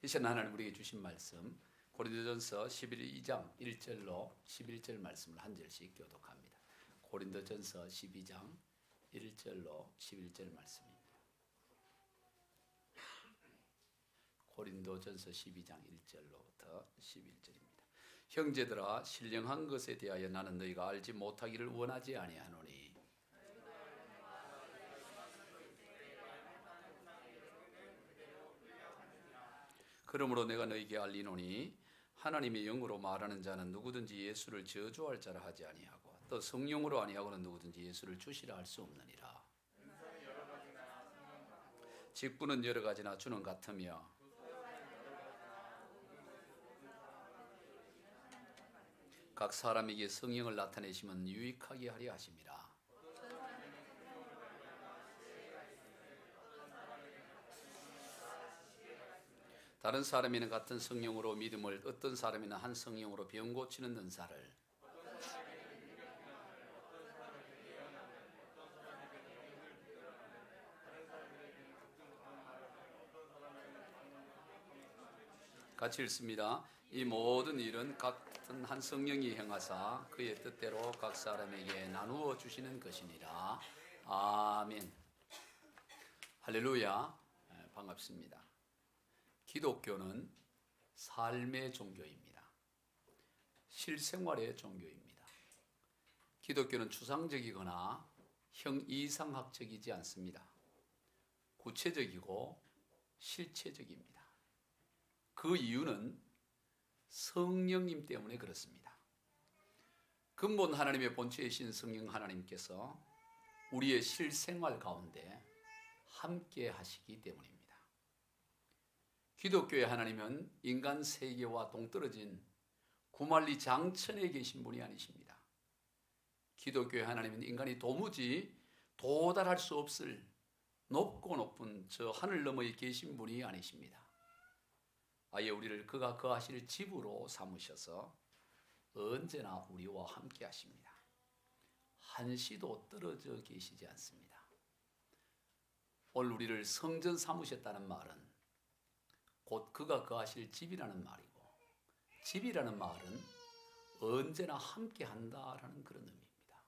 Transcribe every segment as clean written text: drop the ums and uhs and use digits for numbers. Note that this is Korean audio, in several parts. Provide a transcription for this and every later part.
이 시간 하나님 우리에게 주신 말씀 고린도전서 12장 1절로 11절 말씀을 한 절씩 교독합니다. 고린도전서 12장 1절로 11절 말씀입니다. 고린도전서 12장 1절로부터 11절입니다. 형제들아, 신령한 것에 대하여 나는 너희가 알지 못하기를 원하지 아니하노니 그러므로 내가 너희에게 알리노니 하나님의 영으로 말하는 자는 누구든지 예수를 저주할 자라 하지 아니하고 또 성령으로 아니하고는 누구든지 예수를 주시라 할 수 없느니라. 직분은 여러 가지나 주는 같으며 각 사람에게 성령을 나타내시면 유익하게 하려 하심이라. 다른 사람에는 같은 성령으로 믿음을, 어떤 사람에는 한 성령으로 병 고치는 은사를, 같이 읽습니다. 이 모든 일은 같은 한 성령이 행하사 그의 뜻대로 각 사람에게 나누어 주시는 것이니라. 아멘. 할렐루야. 반갑습니다. 기독교는 삶의 종교입니다. 실생활의 종교입니다. 기독교는 추상적이거나 형이상학적이지 않습니다. 구체적이고 실체적입니다. 그 이유는 성령님 때문에 그렇습니다. 근본 하나님의 본체이신 성령 하나님께서 우리의 실생활 가운데 함께 하시기 때문입니다. 기독교의 하나님은 인간 세계와 동떨어진 구만리 장천에 계신 분이 아니십니다. 기독교의 하나님은 인간이 도무지 도달할 수 없을 높고 높은 저 하늘 너머에 계신 분이 아니십니다. 아예 우리를 그가 거하실 집으로 삼으셔서 언제나 우리와 함께 하십니다. 한시도 떨어져 계시지 않습니다. 오늘 우리를 성전 삼으셨다는 말은 곧 그가 거하실 집이라는 말이고, 집이라는 말은 언제나 함께 한다라는 그런 의미입니다.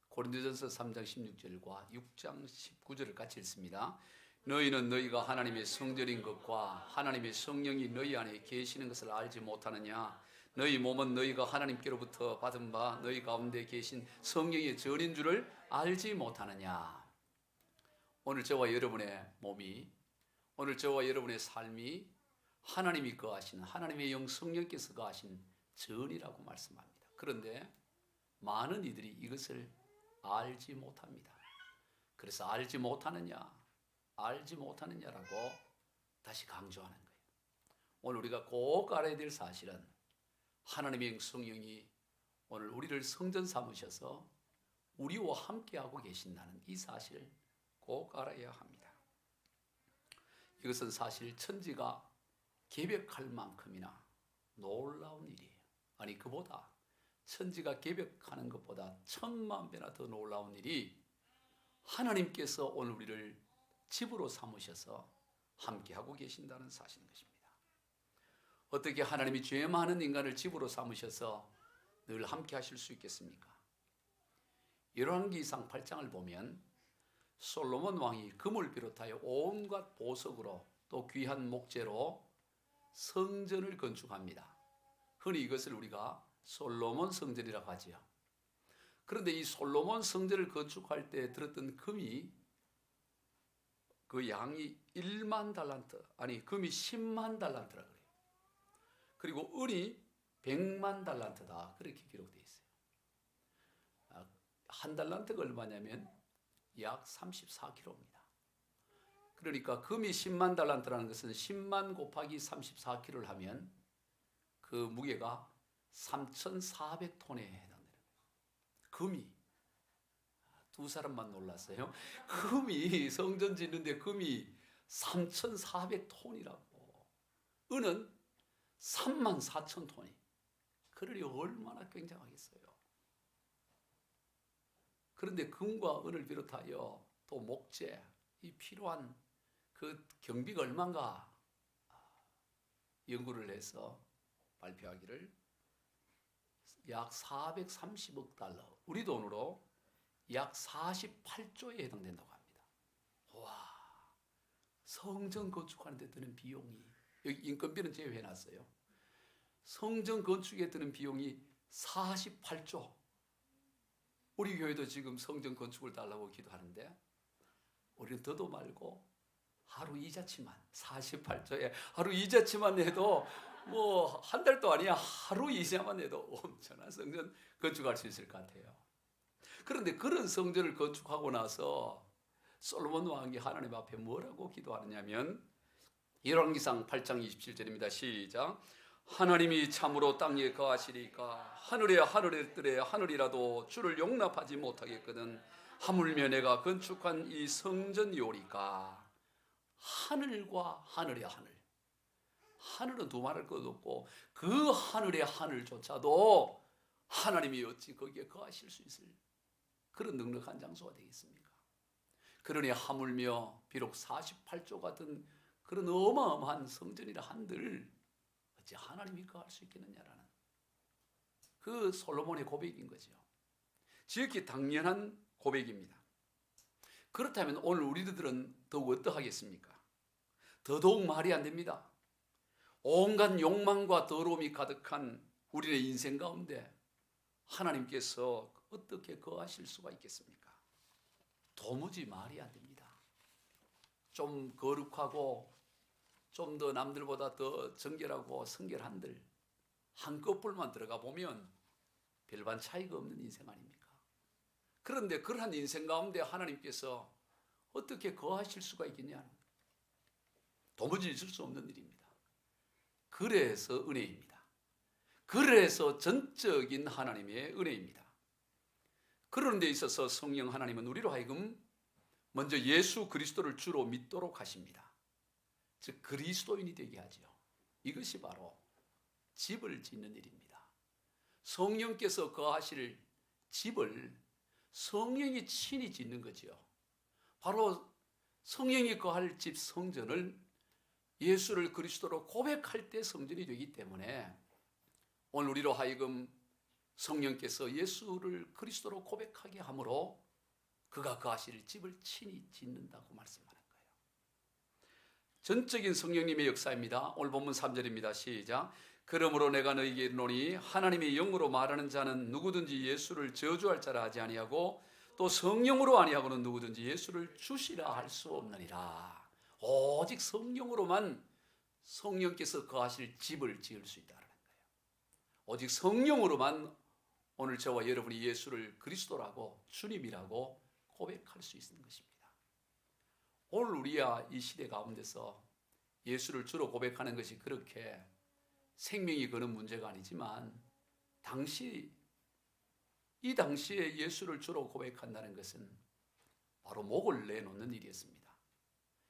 고린도전서 3장 16절과 6장 19절을 같이 읽습니다. 너희는 너희가 하나님의 성전인 것과 하나님의 성령이 너희 안에 계시는 것을 알지 못하느냐? 너희 몸은 너희가 하나님께로부터 받은 바 너희 가운데 계신 성령의 전인 줄을 알지 못하느냐? 오늘 저와 여러분의 몸이, 오늘 저와 여러분의 삶이 하나님이 거하시는, 하나님의 영 성령께서 거하신 전이라고 말씀합니다. 그런데 많은 이들이 이것을 알지 못합니다. 그래서 알지 못하느냐라고 다시 강조하는 거예요. 오늘 우리가 꼭 알아야 될 사실은 하나님의 성령이 오늘 우리를 성전 삼으셔서 우리와 함께하고 계신다는 이 사실을 꼭 알아야 합니다. 이것은 사실 천지가 개벽할 만큼이나 놀라운 일이에요. 아니, 그보다 천지가 개벽하는 것보다 1000만 배나 더 놀라운 일이 하나님께서 오늘 우리를 집으로 삼으셔서 함께하고 계신다는 사실인 것입니다. 어떻게 하나님이 죄 많은 인간을 집으로 삼으셔서 늘 함께 하실 수 있겠습니까? 열왕기상 8장을 보면 솔로몬 왕이 금을 비롯하여 온갖 보석으로 또 귀한 목재로 성전을 건축합니다. 흔히 이것을 우리가 솔로몬 성전이라고 하지요. 그런데 이 솔로몬 성전을 건축할 때 들었던 금이 그 양이 1만 달란트, 아니 금이 10만 달란트라 그래요. 그리고 은이 100만 달란트다, 그렇게 기록되어 있어요. 한 달란트가 얼마냐면 약 34kg입니다. 그러니까 금이 10만 달란트라는 것은 10만 곱하기 34kg를 하면 그 무게가 3,400톤에 해당되는 거예요. 금이. 두 사람만 놀랐어요. 금이, 성전 짓는데 금이 3,400톤이라고. 은은 34,000톤이. 그러니 얼마나 굉장하겠어요. 그런데 금과 은을 비롯하여 또 목재, 이 필요한 그 경비가 얼마인가? 연구를 해서 발표하기를 약 430억 달러, 우리 돈으로 약 48조에 해당된다고 합니다. 와, 성전 건축하는 데 드는 비용이, 여기 인건비는 제외해놨어요. 성전 건축에 드는 비용이 48조. 우리 교회도 지금 성전 건축을 달라고 기도하는데 우리는 더도 말고 하루 이자치만 48조에 하루 이자치만 해도 뭐 한 달도 아니야. 하루 이자만 해도 엄청난 성전 건축할 수 있을 것 같아요. 그런데 그런 성전을 건축하고 나서 솔로몬 왕이 하나님 앞에 뭐라고 기도하느냐면 열왕기상 8장 27절입니다. 시작. 하나님이 참으로 땅에 거하시리까 하늘의 뜰에 하늘이라도 주를 용납하지 못하겠거든 하물며 내가 건축한 이 성전이오리까. 하늘과 하늘의 하늘, 하늘은 두말할 것도 없고 그 하늘의 하늘조차도 하나님이 어찌 거기에 거하실 수 있을 그런 넉넉한 장소가 되겠습니까? 그러니 하물며 비록 48조 같은 그런 어마어마한 성전이라 한들 어찌 하나님이 거할 수 있겠느냐라는 그 솔로몬의 고백인 거죠. 지극히 당연한 고백입니다. 그렇다면 오늘 우리들은 더욱 어떠하겠습니까? 더더욱 말이 안 됩니다. 온갖 욕망과 더러움이 가득한 우리의 인생 가운데 하나님께서 어떻게 거하실 수가 있겠습니까? 도무지 말이 안 됩니다. 좀 거룩하고 좀 더 남들보다 더 정결하고 성결한들 한꺼풀만 들어가 보면 별반 차이가 없는 인생 아닙니까? 그런데 그러한 인생 가운데 하나님께서 어떻게 거하실 수가 있겠냐? 도무지 있을 수 없는 일입니다. 그래서 은혜입니다. 그래서 전적인 하나님의 은혜입니다. 그런 데 있어서 성령 하나님은 우리로 하여금 먼저 예수 그리스도를 주로 믿도록 하십니다. 즉 그리스도인이 되게 하죠. 이것이 바로 집을 짓는 일입니다. 성령께서 거하실 집을 성령이 친히 짓는 거죠. 바로 성령이 거할 집 성전을 예수를 그리스도로 고백할 때 성전이 되기 때문에 오늘 우리로 하여금 성령께서 예수를 그리스도로 고백하게 함으로 그가 거하실 집을 친히 짓는다고 말씀하는 거예요. 전적인 성령님의 역사입니다. 오늘 본문 3절입니다. 시작. 그러므로 내가 너희에게 이르노니 하나님의 영으로 말하는 자는 누구든지 예수를 저주할 자라 하지 아니하고 또 성령으로 아니하고는 누구든지 예수를 주시라 할 수 없느니라. 오직 성령으로만 성령께서 거하실 집을 지을 수 있다는 거예요. 오직 성령으로만 오늘 저와 여러분이 예수를 그리스도라고 주님이라고 고백할 수 있는 것입니다. 오늘 우리야 이 시대 가운데서 예수를 주로 고백하는 것이 그렇게 생명이 거는 문제가 아니지만 이 당시에 예수를 주로 고백한다는 것은 바로 목을 내놓는 일이었습니다.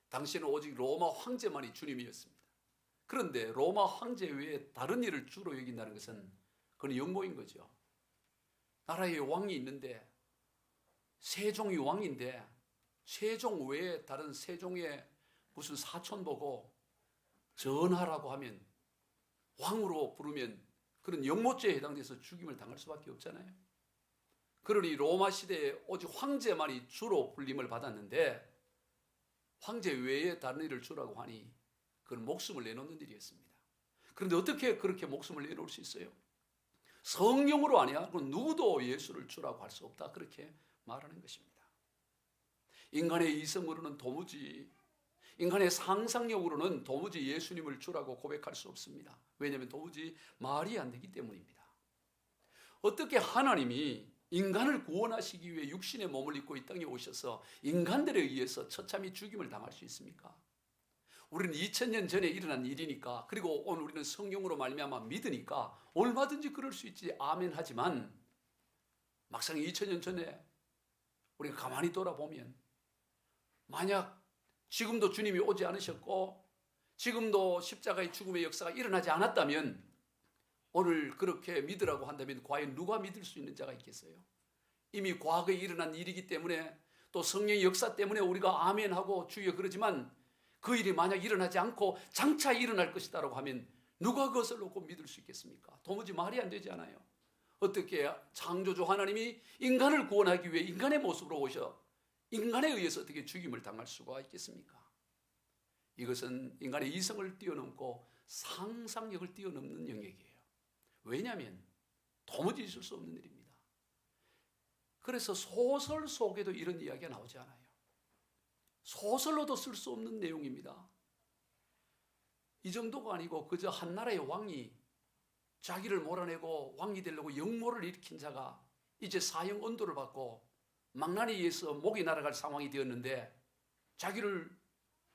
당시에는 오직 로마 황제만이 주님이었습니다. 그런데 로마 황제 외에 다른 일을 주로 여긴다는 것은 그건 영모인 거죠. 나라에 왕이 있는데 세종이 왕인데 세종 외에 다른 세종의 무슨 사촌 보고 전하라고 하면 왕으로 부르면 그런 영모죄에 해당돼서 죽임을 당할 수밖에 없잖아요. 그러니 로마 시대에 오직 황제만이 주로 불림을 받았는데 황제 외에 다른 일을 주라고 하니 그건 목숨을 내놓는 일이었습니다. 그런데 어떻게 그렇게 목숨을 내놓을 수 있어요? 성령으로 아니야? 그럼 누구도 예수를 주라고 할 수 없다. 그렇게 말하는 것입니다. 인간의 이성으로는 도무지, 인간의 상상력으로는 도무지 예수님을 주라고 고백할 수 없습니다. 왜냐하면 도무지 말이 안 되기 때문입니다. 어떻게 하나님이 인간을 구원하시기 위해 육신의 몸을 입고 이 땅에 오셔서 인간들에 의해서 처참히 죽임을 당할 수 있습니까? 우리는 2000년 전에 일어난 일이니까, 그리고 오늘 우리는 성령으로 말미암아 믿으니까 얼마든지 그럴 수 있지 아멘 하지만 막상 2000년 전에 우리가 가만히 돌아보면 만약 지금도 주님이 오지 않으셨고 지금도 십자가의 죽음의 역사가 일어나지 않았다면 오늘 그렇게 믿으라고 한다면 과연 누가 믿을 수 있는 자가 있겠어요? 이미 과거에 일어난 일이기 때문에 또 성령의 역사 때문에 우리가 아멘하고 주여 그러지만 그 일이 만약 일어나지 않고 장차 일어날 것이다라고 하면 누가 그것을 놓고 믿을 수 있겠습니까? 도무지 말이 안 되지 않아요. 어떻게 창조주 하나님이 인간을 구원하기 위해 인간의 모습으로 오셔 인간에 의해서 어떻게 죽임을 당할 수가 있겠습니까? 이것은 인간의 이성을 뛰어넘고 상상력을 뛰어넘는 영역이에요. 왜냐하면 도무지 있을 수 없는 일입니다. 그래서 소설 속에도 이런 이야기가 나오지 않아요. 소설로도 쓸 수 없는 내용입니다. 이 정도가 아니고 그저 한 나라의 왕이 자기를 몰아내고 왕이 되려고 역모를 일으킨 자가 이제 사형 언도를 받고 망난에 의해서 목이 날아갈 상황이 되었는데 자기를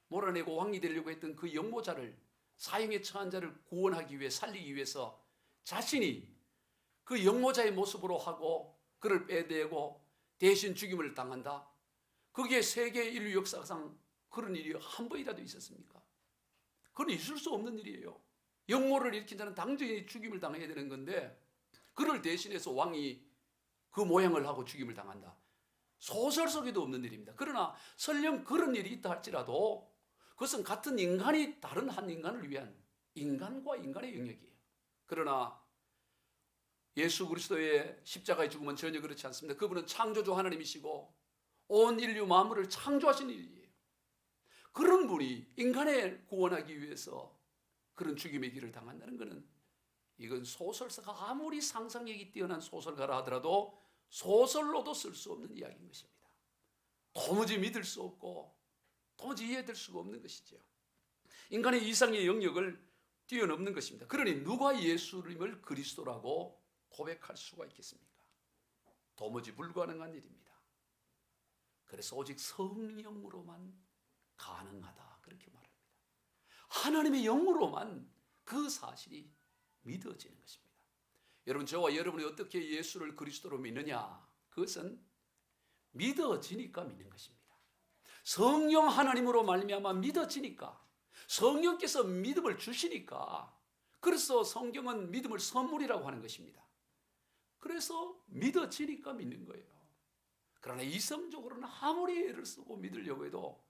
몰아내고 왕이 되려고 했던 그 역모자를 사형에 처한 자를 구원하기 위해 살리기 위해서 자신이 그 역모자의 모습으로 하고 그를 빼대고 대신 죽임을 당한다. 그게 세계 인류 역사상 그런 일이 한 번이라도 있었습니까? 그건 있을 수 없는 일이에요. 역모를 일으킨 자는 당연히 죽임을 당해야 되는 건데 그를 대신해서 왕이 그 모양을 하고 죽임을 당한다. 소설 속에도 없는 일입니다. 그러나 설령 그런 일이 있다 할지라도 그것은 같은 인간이 다른 한 인간을 위한 인간과 인간의 영역이에요. 그러나 예수 그리스도의 십자가의 죽음은 전혀 그렇지 않습니다. 그분은 창조주 하나님이시고 온 인류 만물을 창조하신 일이에요. 그런 분이 인간을 구원하기 위해서 그런 죽임의 길을 당한다는 것은 이건 소설가가 아무리 상상력이 뛰어난 소설가라 하더라도 소설로도 쓸 수 없는 이야기인 것입니다. 도무지 믿을 수 없고 도무지 이해될 수가 없는 것이죠. 인간의 이상의 영역을 뛰어넘는 것입니다. 그러니 누가 예수님을 그리스도라고 고백할 수가 있겠습니까? 도무지 불가능한 일입니다. 그래서 오직 성령으로만 가능하다 그렇게 말합니다. 하나님의 영으로만 그 사실이 믿어지는 것입니다. 여러분, 저와 여러분이 어떻게 예수를 그리스도로 믿느냐? 그것은 믿어지니까 믿는 것입니다. 성령 하나님으로 말미암아 믿어지니까, 성령께서 믿음을 주시니까, 그래서 성경은 믿음을 선물이라고 하는 것입니다. 그래서 믿어지니까 믿는 거예요. 그러나 이성적으로는 아무리 애를 쓰고 믿으려고 해도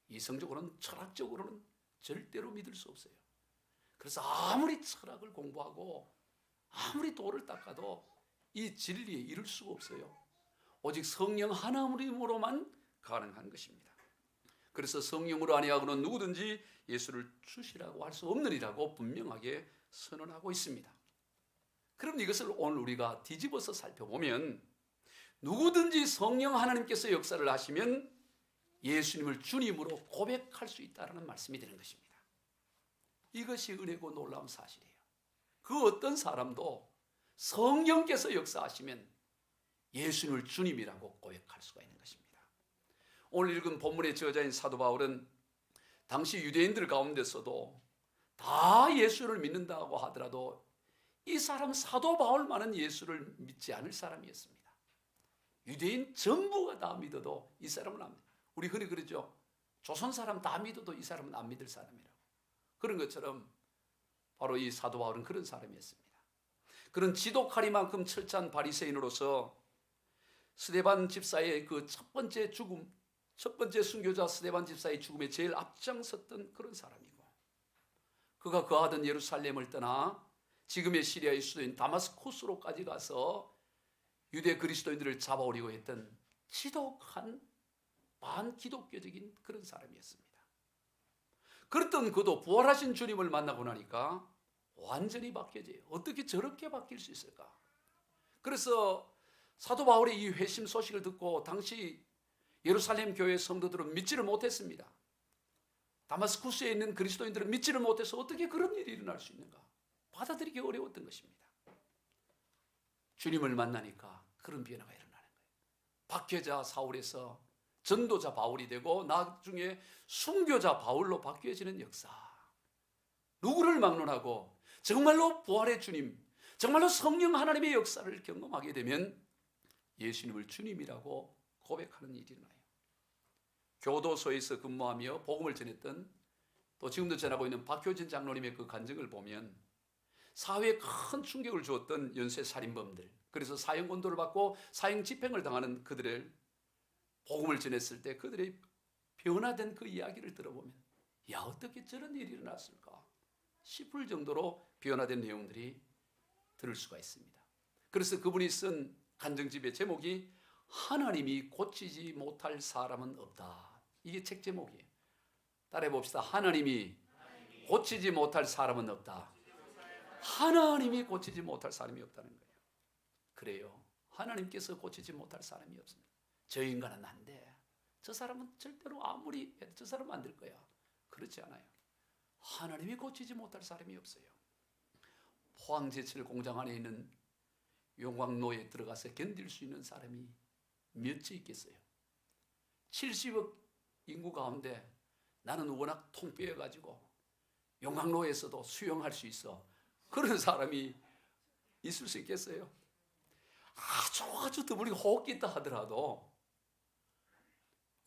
이성적으로는, 철학적으로는 절대로 믿을 수 없어요. 그래서 아무리 철학을 공부하고 아무리 도를 닦아도 이 진리에 이를 수가 없어요. 오직 성령 하나님으로만 가능한 것입니다. 그래서 성령으로 아니하고는 누구든지 예수를 주시라고 할 수 없느니라고 분명하게 선언하고 있습니다. 그럼 이것을 오늘 우리가 뒤집어서 살펴보면 누구든지 성령 하나님께서 역사를 하시면 예수님을 주님으로 고백할 수 있다는 말씀이 되는 것입니다. 이것이 은혜고 놀라운 사실이에요. 그 어떤 사람도 성령께서 역사하시면 예수님을 주님이라고 고백할 수가 있는 것입니다. 오늘 읽은 본문의 저자인 사도 바울은 당시 유대인들 가운데서도 다 예수를 믿는다고 하더라도 이 사람 사도 바울만은 예수를 믿지 않을 사람이었습니다. 유대인 전부가 다 믿어도 이 사람은 안 믿어요. 우리 흔히 그러죠. 조선 사람 다 믿어도 이 사람은 안 믿을 사람이라고. 그런 것처럼 바로 이 사도 바울은 그런 사람이었습니다. 그런 지독하리만큼 철저한 바리새인으로서 스데반 집사의 그 첫 번째 죽음, 첫 번째 순교자 스데반 집사의 죽음에 제일 앞장섰던 그런 사람이고, 그가 거하던 예루살렘을 떠나 지금의 시리아의 수도인 다마스쿠스로까지 가서 유대 그리스도인들을 잡아오려고 했던 지독한 반기독교적인 그런 사람이었습니다. 그랬던 그도 부활하신 주님을 만나고 나니까 완전히 바뀌어져요. 어떻게 저렇게 바뀔 수 있을까? 그래서 사도 바울의 이 회심 소식을 듣고 당시 예루살렘 교회 성도들은 믿지를 못했습니다. 다마스쿠스에 있는 그리스도인들은 믿지를 못해서 어떻게 그런 일이 일어날 수 있는가? 받아들이기 어려웠던 것입니다. 주님을 만나니까 그런 변화가 일어나는 거예요. 박해자 사울에서 전도자 바울이 되고 나중에 순교자 바울로 바뀌어지는 역사. 누구를 막론하고 정말로 부활의 주님, 정말로 성령 하나님의 역사를 경험하게 되면 예수님을 주님이라고 고백하는 일이 일어나요. 교도소에서 근무하며 복음을 전했던, 또 지금도 전하고 있는 박효진 장로님의 그 간증을 보면 사회에 큰 충격을 주었던 연쇄 살인범들, 그래서 사형 권도를 받고 사형 집행을 당하는 그들을 복음을 전했을 때 그들의 변화된 그 이야기를 들어보면, 야, 어떻게 저런 일이 일어났을까? 싶을 정도로 변화된 내용들이 들을 수가 있습니다. 그래서 그분이 쓴 간증집의 제목이 하나님이 고치지 못할 사람은 없다. 이게 책 제목이에요. 따라해 봅시다. 하나님이 고치지 못할 사람은 없다. 하나님이 고치지 못할 사람이 없다는 거예요. 그래요. 하나님께서 고치지 못할 사람이 없습니다. 저 인간은 안 돼. 저 사람은 절대로 아무리 해도 저 사람은 안 될 거야. 그렇지 않아요. 하나님이 고치지 못할 사람이 없어요. 포항제철 공장 안에 있는 용광로에 들어가서 견딜 수 있는 사람이 몇째 있겠어요? 70억 인구 가운데 나는 워낙 통뼈여가지고 용광로에서도 수영할 수 있어. 그런 사람이 있을 수 있겠어요? 아주 드물게 호흡기 있다 하더라도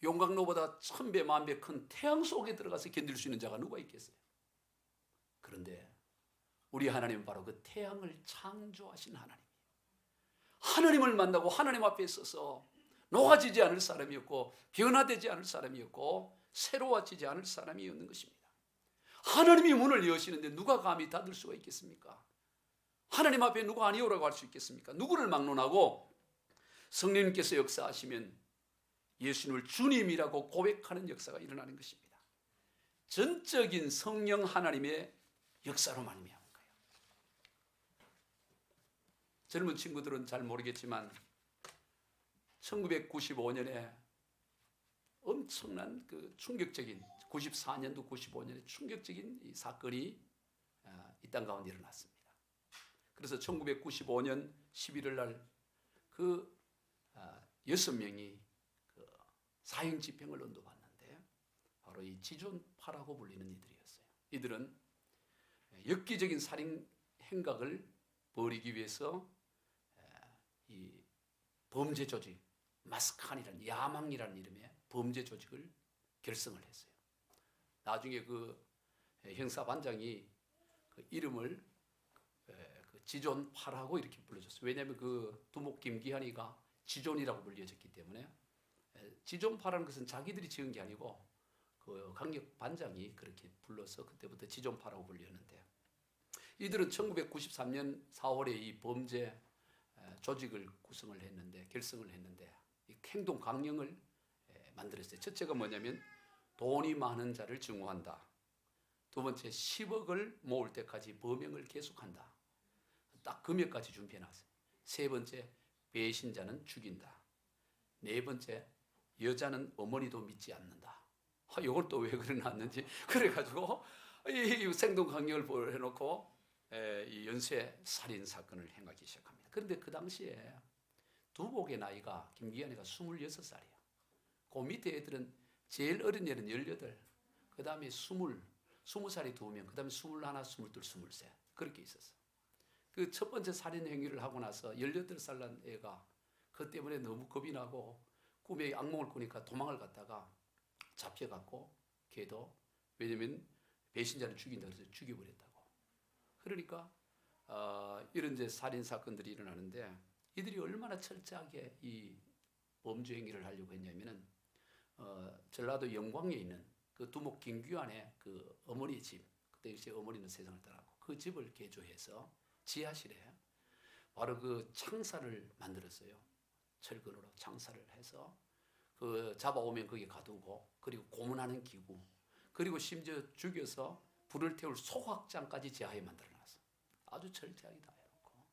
용광로보다 1000배, 10,000배 큰 태양 속에 들어가서 견딜 수 있는 자가 누가 있겠어요? 그런데 우리 하나님은 바로 그 태양을 창조하신 하나님이에요. 하나님을 만나고 하나님 앞에 서서 녹아지지 않을 사람이었고 변화되지 않을 사람이었고 새로워지지 않을 사람이었는 것입니다. 하나님이 문을 여시는데 누가 감히 닫을 수가 있겠습니까? 하나님 앞에 누가 아니오라고 할 수 있겠습니까? 누구를 막론하고 성령님께서 역사하시면 예수님을 주님이라고 고백하는 역사가 일어나는 것입니다. 전적인 성령 하나님의 역사로 말미암은 거예요. 젊은 친구들은 잘 모르겠지만 1995년에 엄청난 그 충격적인 94년도 95년에 충격적인 이 사건이 이 땅 가운데 일어났습니다. 그래서 1995년 11월 날 그 6명이 그 사형 집행을 언도받는데 바로 이 지존파라고 불리는 이들이었어요. 이들은 엽기적인 살인 행각을 벌이기 위해서 이 범죄 조직 마스칸이라는 야망이라는 이름의 범죄 조직을 결성을 했어요. 나중에 그 형사반장이 그 이름을 그 지존파라고 이렇게 불러줬어요. 왜냐하면 그 두목 김기한이가 지존이라고 불려졌기 때문에 지존파라는 것은 자기들이 지은 게 아니고 그 강력 반장이 그렇게 불러서 그때부터 지존파라고 불렸는데 이들은 1993년 4월에 이 범죄 조직을 구성을 했는데 결성을 했는데 이 행동 강령을 만들었어요. 첫째가 뭐냐면 돈이 많은 자를 증오한다. 두 번째 10억을 모을 때까지 범행을 계속한다. 딱 금액까지 준비해놨어요. 세 번째 배신자는 죽인다. 네 번째 여자는 어머니도 믿지 않는다. 이걸 또 왜 그래놨는지 그래가지고 이 생동 강령을 해놓고 이 연쇄 살인 사건을 행하기 시작합니다. 그런데 그 당시에 두목의 나이가 김기현이가 26살이야. 그 밑에 애들은 제일 어린 애는 18, 그 다음에 20살이 2명, 그 다음에 21, 22, 23 그렇게 있었어. 그 첫 번째 살인 행위를 하고 나서 18살 난 애가 그 때문에 너무 겁이 나고 꿈에 악몽을 꾸니까 도망을 갔다가 잡혀갔고 걔도 왜냐면 배신자를 죽인다 그래서 죽여버렸다고. 그러니까 이런 이제 살인 사건들이 일어나는데 이들이 얼마나 철저하게 이 범죄 행위를 하려고 했냐면은 전라도 영광에 있는 그 두목 김규환의 그 어머니 집, 그때 이제 어머니는 세상을 떠나고 그 집을 개조해서 지하실에 바로 그 창살을 만들었어요. 철근으로 창살을 해서 그 잡아오면 거기에 가두고 그리고 고문하는 기구 그리고 심지어 죽여서 불을 태울 소각장까지 지하에 만들어놨어. 아주 철저하게 다 해놓고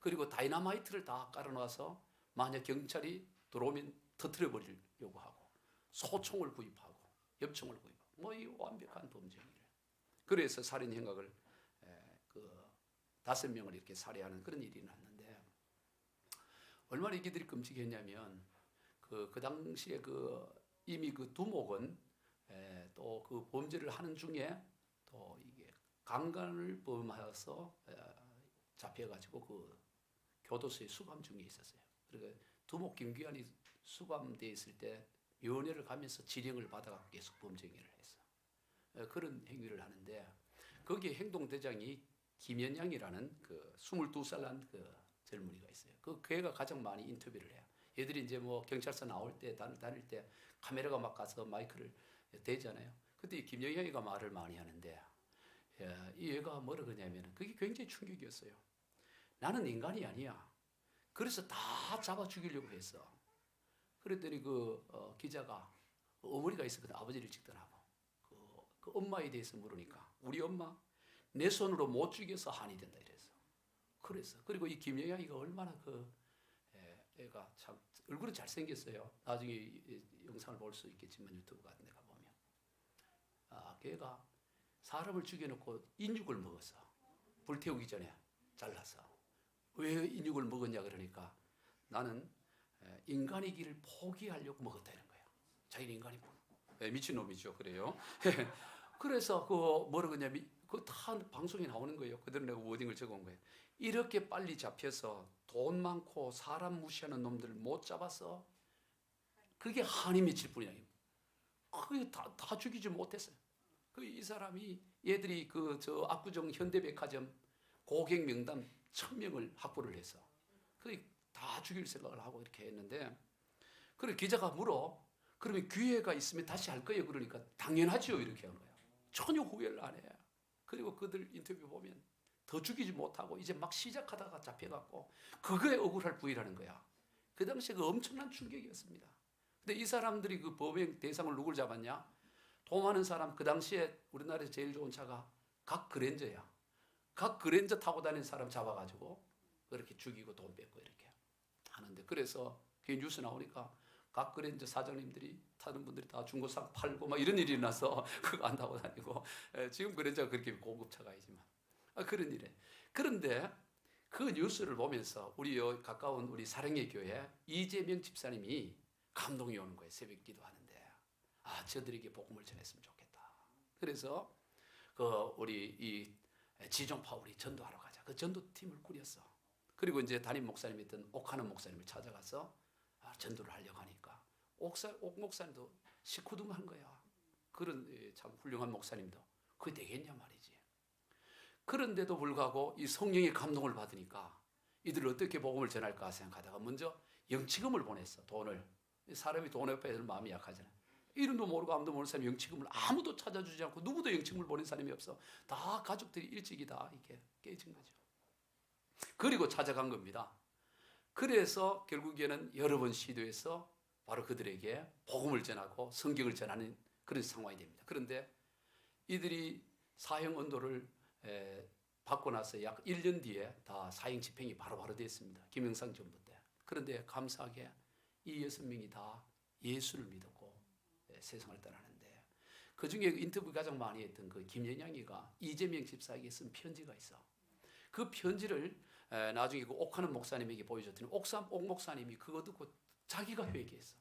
그리고 다이너마이트를 다 깔아놔서 만약 경찰이 들어오면 터뜨려버리려고 하고 소총을 구입하고 엽총을 구입하고 뭐 이 완벽한 범죄 행위를 그래서 살인 행각을 그 5명을 이렇게 살해하는 그런 일이 났는데 얼마나 이들이 끔찍했냐면 그 당시에 이미 그 두목은 또 그 범죄를 하는 중에 또 이게 강간을 범하여서 잡혀가지고 그 교도소에 수감 중에 있었어요. 그러니까 두목 김기환이 수감돼 있을 때 면회를 가면서 지령을 받아서 계속 범죄 행위를 했어. 그런 행위를 하는데 거기에 행동대장이 김연양이라는 그 22살 난 그 젊은이가 있어요. 그 걔가 가장 많이 인터뷰를 해요. 얘들이 이제 뭐 경찰서 나올 때 다닐 때 카메라가 막 가서 마이크를 대잖아요. 그때 이 김연양이가 말을 많이 하는데 이 얘가 뭐라 그러냐면 그게 굉장히 충격이었어요. 나는 인간이 아니야. 그래서 다 잡아 죽이려고 했어. 그랬더니 기자가 어머니가 있었거든. 아버지를 찍더라고. 그 엄마에 대해서 물으니까 우리 엄마 내 손으로 못 죽여서 한이 된다 이랬어. 그리고 이 김영양이가 얼마나 애가 참 얼굴은 잘생겼어요. 나중에 이 영상을 볼 수 있겠지만 유튜브 같은 데 가보면 걔가 사람을 죽여놓고 인육을 먹었어. 불태우기 전에 잘라서. 왜 인육을 먹었냐 그러니까 나는 인간이기를 포기하려고 먹었다는 거예요. 자기는 인간이고 미친놈이죠. 그래요. 그래서 뭐라 그러냐면 다 방송에 나오는 거예요. 그대로 내가 워딩을 적어온 거예요. 이렇게 빨리 잡혀서 돈 많고 사람 무시하는 놈들 못 잡아서 그게 한이 맺힐 뿐이야. 그게 다 죽이지 못했어요. 이 사람이 얘들이 저 압구정 현대백화점 고객 명단 1000명을 확보를 해서 그게 다 죽일 생각을 하고 이렇게 했는데 그래 기자가 물어. 그러면 기회가 있으면 다시 할 거예요. 그러니까 당연하죠. 이렇게 한 거야. 전혀 후회를 안 해. 그리고 그들 인터뷰 보면 더 죽이지 못하고 이제 막 시작하다가 잡혀갖고 그거에 억울할 뿐이라는 거야. 그 당시에 엄청난 충격이었습니다. 근데 이 사람들이 그 범행 대상을 누굴 잡았냐? 돈 많은 사람, 그 당시에 우리나라에서 제일 좋은 차가 각 그랜저야. 각 그랜저 타고 다니는 사람 잡아가지고 그렇게 죽이고 돈 뺏고 이렇게 하는데 그래서 그 뉴스 나오니까 각 그랜저 사장님들이 타는 분들이 다 중고상 팔고 막 이런 일이 나서 그거 안 타고 다니고 지금 그랜저가 그렇게 고급차가 아니지만 그런 일에 그런데 그 뉴스를 보면서 우리 가까운 우리 사랑의 교회 이재명 집사님이 감동이 오는 거예요. 새벽 기도하는데 저들에게 복음을 전했으면 좋겠다. 그래서 우리 이 지종파 우리 전도하러 가자. 그 전도팀을 꾸렸어. 그리고 이제 담임 목사님이었던 옥하는 목사님을 찾아가서 전도를 하려고 하니까 옥 목사님도 시쿠둥한 거야. 그런 참 훌륭한 목사님도 그게 되겠냐 말이지. 그런데도 불구하고 이 성령의 감동을 받으니까 이들을 어떻게 복음을 전할까 생각하다가 먼저 영치금을 보냈어. 돈을. 사람이 돈 옆에 마음이 약하잖아. 이름도 모르고 아무도 모르는 사람이 영치금을 아무도 찾아주지 않고 누구도 영치금을 보낸 사람이 없어. 다 가족들이 일찍이 다 이렇게 깨진 거죠. 그리고 찾아간 겁니다. 그래서 결국에는 여러 번 시도해서 바로 그들에게 복음을 전하고 성경을 전하는 그런 상황이 됩니다. 그런데 이들이 사형 언도를 받고 나서 약 1년 뒤에 다 사형 집행이 바로바로 됐습니다. 김영삼 정부 때. 그런데 감사하게 이 6명이 다 예수를 믿었고 세상을 떠나는데 그중에 인터뷰 가장 많이 했던 그 김연양이가 이재명 집사에게 쓴 편지가 있어. 그 편지를 나중에 그 옥하는 목사님에게 보여줬더니 옥 목사님이 그거 듣고 자기가 회개했어.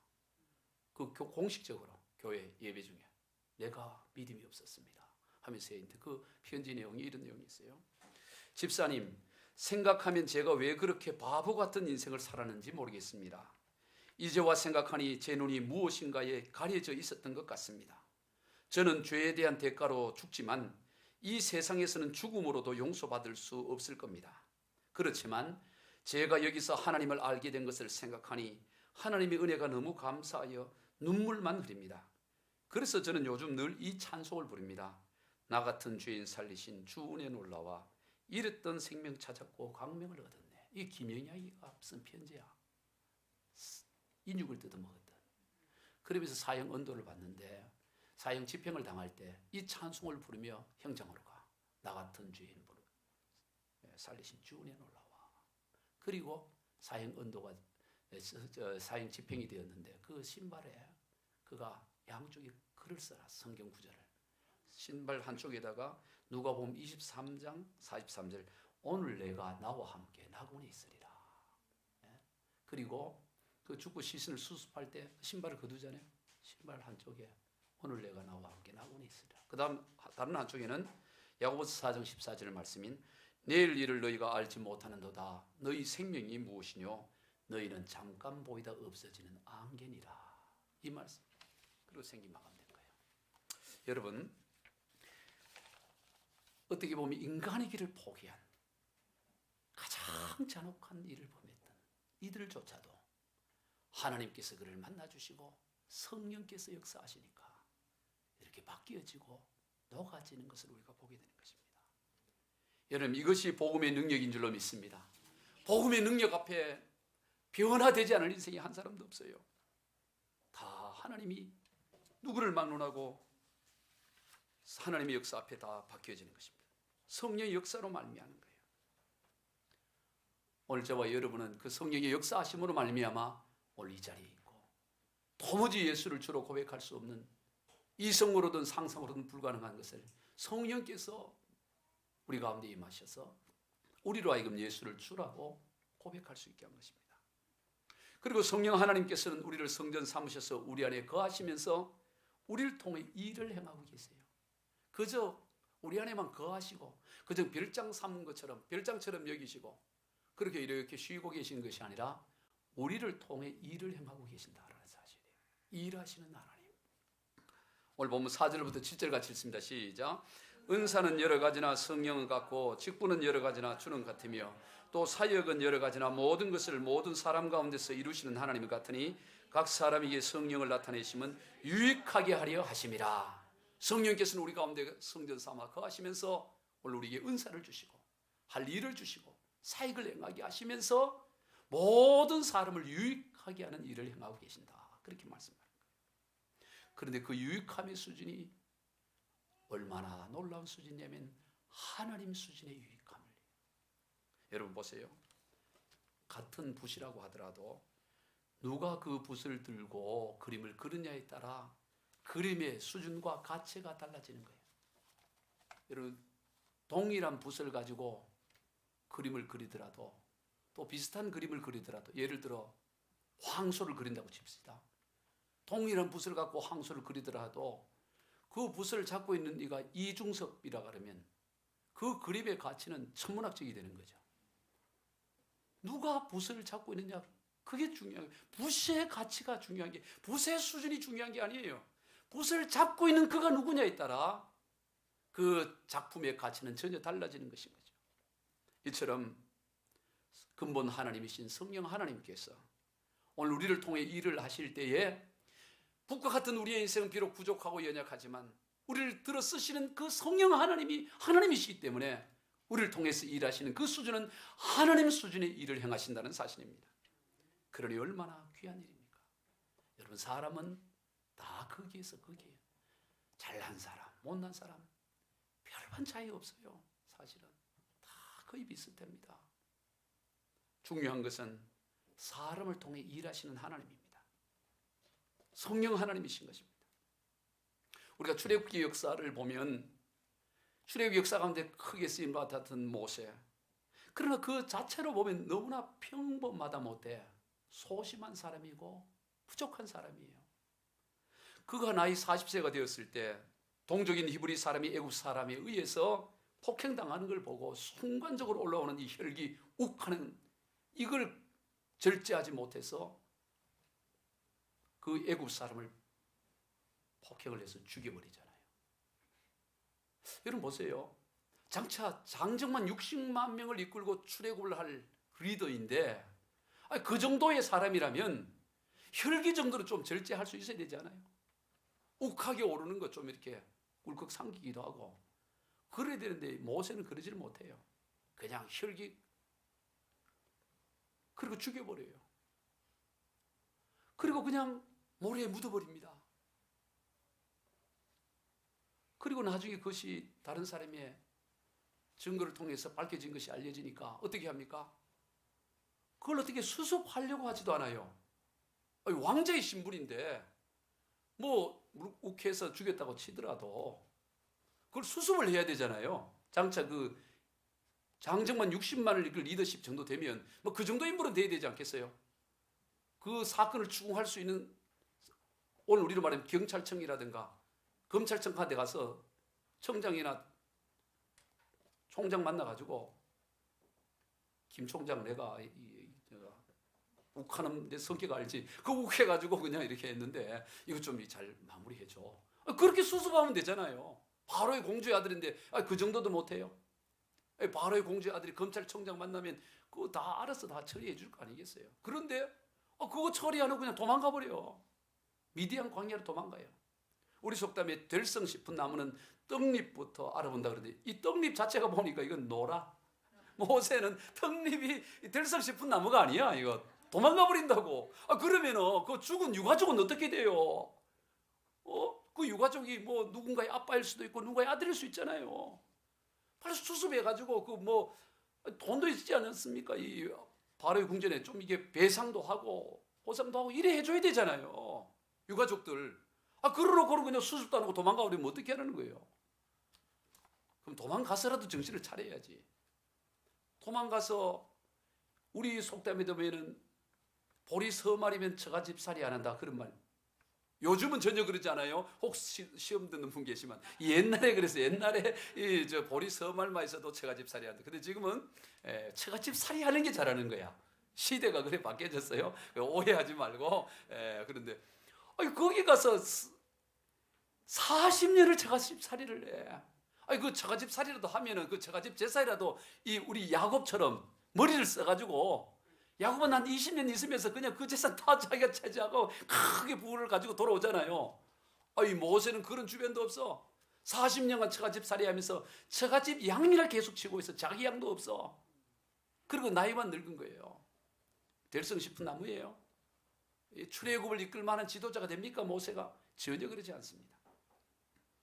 그 공식적으로 교회 예배 중에 내가 믿음이 없었습니다 하면서 그 편지 내용이 이런 내용이 있어요. 집사님, 생각하면 제가 왜 그렇게 바보 같은 인생을 살았는지 모르겠습니다. 이제와 생각하니 제 눈이 무엇인가에 가려져 있었던 것 같습니다. 저는 죄에 대한 대가로 죽지만 이 세상에서는 죽음으로도 용서받을 수 없을 겁니다. 그렇지만 제가 여기서 하나님을 알게 된 것을 생각하니 하나님의 은혜가 너무 감사하여 눈물만 흐립니다. 그래서 저는 요즘 늘 이 찬송을 부릅니다. 나 같은 죄인 살리신 주 은혜 놀라와 잃었던 생명 찾았고 광명을 얻었네. 이 김영양이가 쓴 편지야. 인육을 뜯어먹었던. 그러면서 사형 언도를 받는데 사형 집행을 당할 때 이 찬송을 부르며 형장으로 가. 나 같은 죄인 살리신 주 은혜 놀라와. 그리고 사형 언도가 사형 집행이 되었는데 그 신발에 그가 양쪽에 글을 써라. 성경 구절을. 신발 한쪽에다가 누가복음 23장 43절 오늘 내가 나와 함께 낙원에 있으리라. 그리고 그 죽고 시신을 수습할 때 신발을 거두잖아요. 신발 한쪽에 오늘 내가 나와 함께 낙원에 있으리라. 그 다음 다른 한쪽에는 야고보서 4장 14절 말씀인 내일 일을 너희가 알지 못하는도다. 너희 생명이 무엇이뇨? 너희는 잠깐 보이다 없어지는 안개니라. 이 말씀. 그리고 생기 마감된 거예요. 여러분, 어떻게 보면 인간의 길을 포기한 가장 잔혹한 일을 범했던 이들조차도 하나님께서 그를 만나주시고 성령께서 역사하시니까 이렇게 바뀌어지고 녹아지는 것을 우리가 보게 되는 것입니다. 여러분, 이것이 복음의 능력인 줄로 믿습니다. 복음의 능력 앞에 변화되지 않을 인생이 한 사람도 없어요. 다 하나님이 누구를 막론하고 하나님의 역사 앞에 다 바뀌어지는 것입니다. 성령의 역사로 말미암는 거예요. 오늘 저와 여러분은 그 성령의 역사하심으로 말미암아 오늘 이 자리에 있고, 도무지 예수를 주로 고백할 수 없는, 이성으로든 상상으로든 불가능한 것을 성령께서 우리 가운데 임하셔서 우리로 하여금 예수를 주라고 고백할 수 있게 한 것입니다. 그리고 성령 하나님께서는 우리를 성전 삼으셔서 우리 안에 거하시면서 우리를 통해 일을 행하고 계세요. 그저 우리 안에만 거하시고 그저 별장 삼는 것처럼, 별장처럼 여기시고 그렇게 이렇게 쉬고 계시는 것이 아니라 우리를 통해 일을 행하고 계신다라는 사실이에요. 일하시는 하나님. 오늘 보면 4절부터 7절 같이 읽습니다. 시작. 은사는 여러 가지나 성령은 같고 직분은 여러 가지나 주는 같으며 또 사역은 여러 가지나 모든 것을 모든 사람 가운데서 이루시는 하나님 같으니 각 사람에게 성령을 나타내심은 유익하게 하려 하심이라. 성령께서는 우리 가운데 성전 삼아 거하시면서 오늘 우리에게 은사를 주시고 할 일을 주시고 사역을 행하게 하시면서 모든 사람을 유익하게 하는 일을 행하고 계신다. 그렇게 말씀합니다. 그런데 그 유익함의 수준이 얼마나 놀라운 수준이냐면 하나님 수준의 유익함을. 여러분 보세요. 같은 붓이라고 하더라도 누가 그 붓을 들고 그림을 그리냐에 따라 그림의 수준과 가치가 달라지는 거예요. 여러분, 동일한 붓을 가지고 그림을 그리더라도, 또 비슷한 그림을 그리더라도, 예를 들어 황소를 그린다고 칩시다. 동일한 붓을 갖고 황소를 그리더라도 그 붓을 잡고 있는 이가 이중섭이라 그러면 그 그림의 가치는 천문학적이 되는 거죠. 누가 붓을 잡고 있느냐, 그게 중요한 거예요. 붓의 가치가 중요한 게, 붓의 수준이 중요한 게 아니에요. 붓을 잡고 있는 그가 누구냐에 따라 그 작품의 가치는 전혀 달라지는 것인 거죠. 이처럼 근본 하나님이신 성령 하나님께서 오늘 우리를 통해 일을 하실 때에 붓과 같은 우리의 인생은 비록 부족하고 연약하지만 우리를 들어 쓰시는 그 성령 하나님이 하나님이시기 때문에 우리를 통해서 일하시는 그 수준은 하나님 수준의 일을 행하신다는 사실입니다. 그러니 얼마나 귀한 일입니까? 여러분, 사람은 다 거기에서 거기에요. 잘난 사람, 못난 사람 별반 차이가 없어요. 사실은 다 거의 비슷합니다. 중요한 것은 사람을 통해 일하시는 하나님입니다. 성령 하나님이신 것입니다. 우리가 출애굽기 역사를 보면 출애굽기 역사 가운데 크게 쓰임 받았던 모세, 그러나 그 자체로 보면 너무나 평범하다 못해 소심한 사람이고 부족한 사람이에요. 그가 나이 40세가 되었을 때 동족인 히브리 사람이 애굽 사람에 의해서 폭행당하는 걸 보고 순간적으로 올라오는 이 혈기 욱하는 이걸 절제하지 못해서 그 애굽 사람을 폭행을 해서 죽여버리잖아요. 여러분 보세요. 장차 장정만 60만 명을 이끌고 출애굽을 할 리더인데 그 정도의 사람이라면 혈기 정도로 좀 절제할 수 있어야 되지 않아요? 욱하게 오르는 것 좀 이렇게 꿀꺽 삼키기도 하고 그래야 되는데 모세는 그러지를 못해요. 그냥 혈기 그리고 죽여버려요. 그리고 그냥 모래에 묻어버립니다. 그리고 나중에 그것이 다른 사람의 증거를 통해서 밝혀진 것이 알려지니까 어떻게 합니까? 그걸 어떻게 수습하려고 하지도 않아요. 왕자의 신분인데 뭐 욱해서 죽였다고 치더라도 그걸 수습을 해야 되잖아요. 장차 그 장정만 60만을 이끌 리더십 정도 되면 뭐 그 정도 인물은 돼야 되지 않겠어요? 그 사건을 추궁할 수 있는, 오늘 우리로 말하면 경찰청이라든가 검찰청 같은 데 가서 청장이나 총장 만나가지고 김 총장 내가 욱하는 내 성격 알지? 그 욱해가지고 그냥 이렇게 했는데 이거 좀 잘 마무리해줘. 그렇게 수습하면 되잖아요. 바로의 공주의 아들인데 그 정도도 못해요? 바로의 공주의 아들이 검찰청장 만나면 그거 다 알아서 다 처리해 줄 거 아니겠어요? 그런데 그거 처리 안 하고 그냥 도망가 버려요. 미디안 광야로 도망가요. 우리 속담에 될성 싶은 나무는 떡잎부터 알아본다 그러는데 이 떡잎 자체가 보니까 이건 노라. 모세는 떡잎이 될성 싶은 나무가 아니야. 이거 도망가 버린다고. 그러면은 그 죽은 유가족은 어떻게 돼요? 그 유가족이 뭐 누군가의 아빠일 수도 있고 누군가의 아들일 수 있잖아요. 빨리 수습해가지고 그 뭐 돈도 있지 않습니까? 이 바로의 궁전에 좀 이게 배상도 하고 보상도 하고 이래 해줘야 되잖아요. 유가족들. 그러고 그냥 수습도 안 하고 도망가 버리면 어떻게 하라는 거예요? 그럼 도망가서라도 정신을 차려야지. 도망가서 우리 속담에 보면은 보리 서말이면 처가집살이 안 한다 그런 말. 요즘은 전혀 그러지 않아요. 혹시 시험 듣는 분 계시면 옛날에 그래서 옛날에 저 보리 서말만 있어도 처가집살이 한다. 근데 지금은 처가집살이 하는 게 잘하는 거야. 시대가 그래 바뀌어졌어요. 오해하지 말고. 그런데 거기 가서 40년을 처가집살이를 해. 그 처가집살이라도 하면은 그 처가집 제사이라도 이 우리 야곱처럼 머리를 써가지고 야곱은 한 20년 있으면서 그냥 그 재산 다 자기가 차지하고 크게 부를 가지고 돌아오잖아요. 이 모세는 그런 주변도 없어. 40년간 처가집살이 하면서 처가집 양미를 계속 치고 있어. 자기 양도 없어. 그리고 나이만 늙은 거예요. 될성 싶은 나무예요. 출애굽을 이끌 만한 지도자가 됩니까? 모세가? 전혀 그러지 않습니다.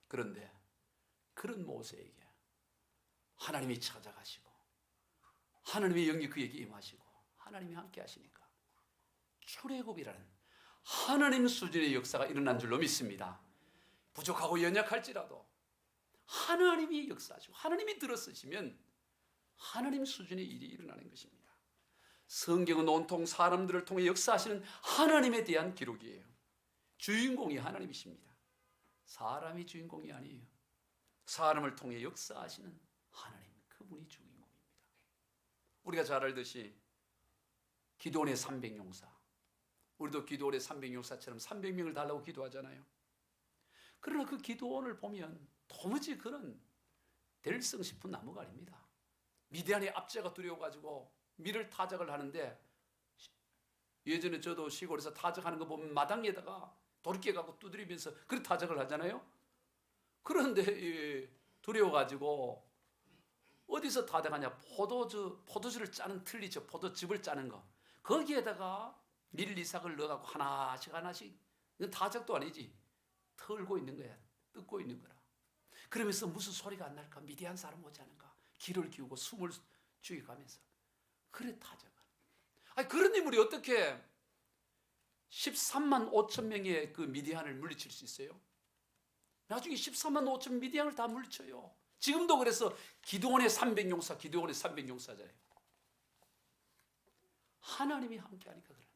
그런데 그런 모세에게 하나님이 찾아가시고 하나님의 영이 그에게 임하시고 하나님이 함께 하시니까 출애굽이라는 하나님 수준의 역사가 일어난 줄로 믿습니다. 부족하고 연약할지라도 하나님이 역사하시고 하나님이 들어서시면 하나님 수준의 일이 일어나는 것입니다. 성경은 온통 사람들을 통해 역사하시는 하나님에 대한 기록이에요. 주인공이 하나님이십니다. 사람이 주인공이 아니에요. 사람을 통해 역사하시는 하나님, 그분이 주인공입니다. 우리가 잘 알듯이 기도원의 300용사, 우리도 기도원의 300용사처럼 300명을 달라고 기도하잖아요. 그러나 그 기도원을 보면 도무지 그런 될성 싶은 나무가 아닙니다. 미디안의 압제가 두려워가지고 밀을 타작을 하는데, 예전에 저도 시골에서 타작하는 거 보면 마당에다가 돌깨 갖고 두드리면서 그렇게 타작을 하잖아요. 그런데 두려워가지고 어디서 타작하냐? 포도주를 짜는 틀리죠. 포도즙을 짜는 거. 거기에다가 밀리삭을 넣어갖고 하나씩 이건 타작도 아니지. 털고 있는 거야. 뜯고 있는 거라. 그러면서 무슨 소리가 안 날까? 미디안 사람 오지 않은가? 귀를 기우고 숨을 죽여가면서 그래 타작을. 그런 인물이 어떻게 13만 5천 명의 그 미디안을 물리칠 수 있어요? 나중에 13만 5천 미디안을 다 물리쳐요. 지금도 그래서 기드온의 300용사, 기드온의 300용사잖아요. 하나님이 함께하니까 그런 거예요.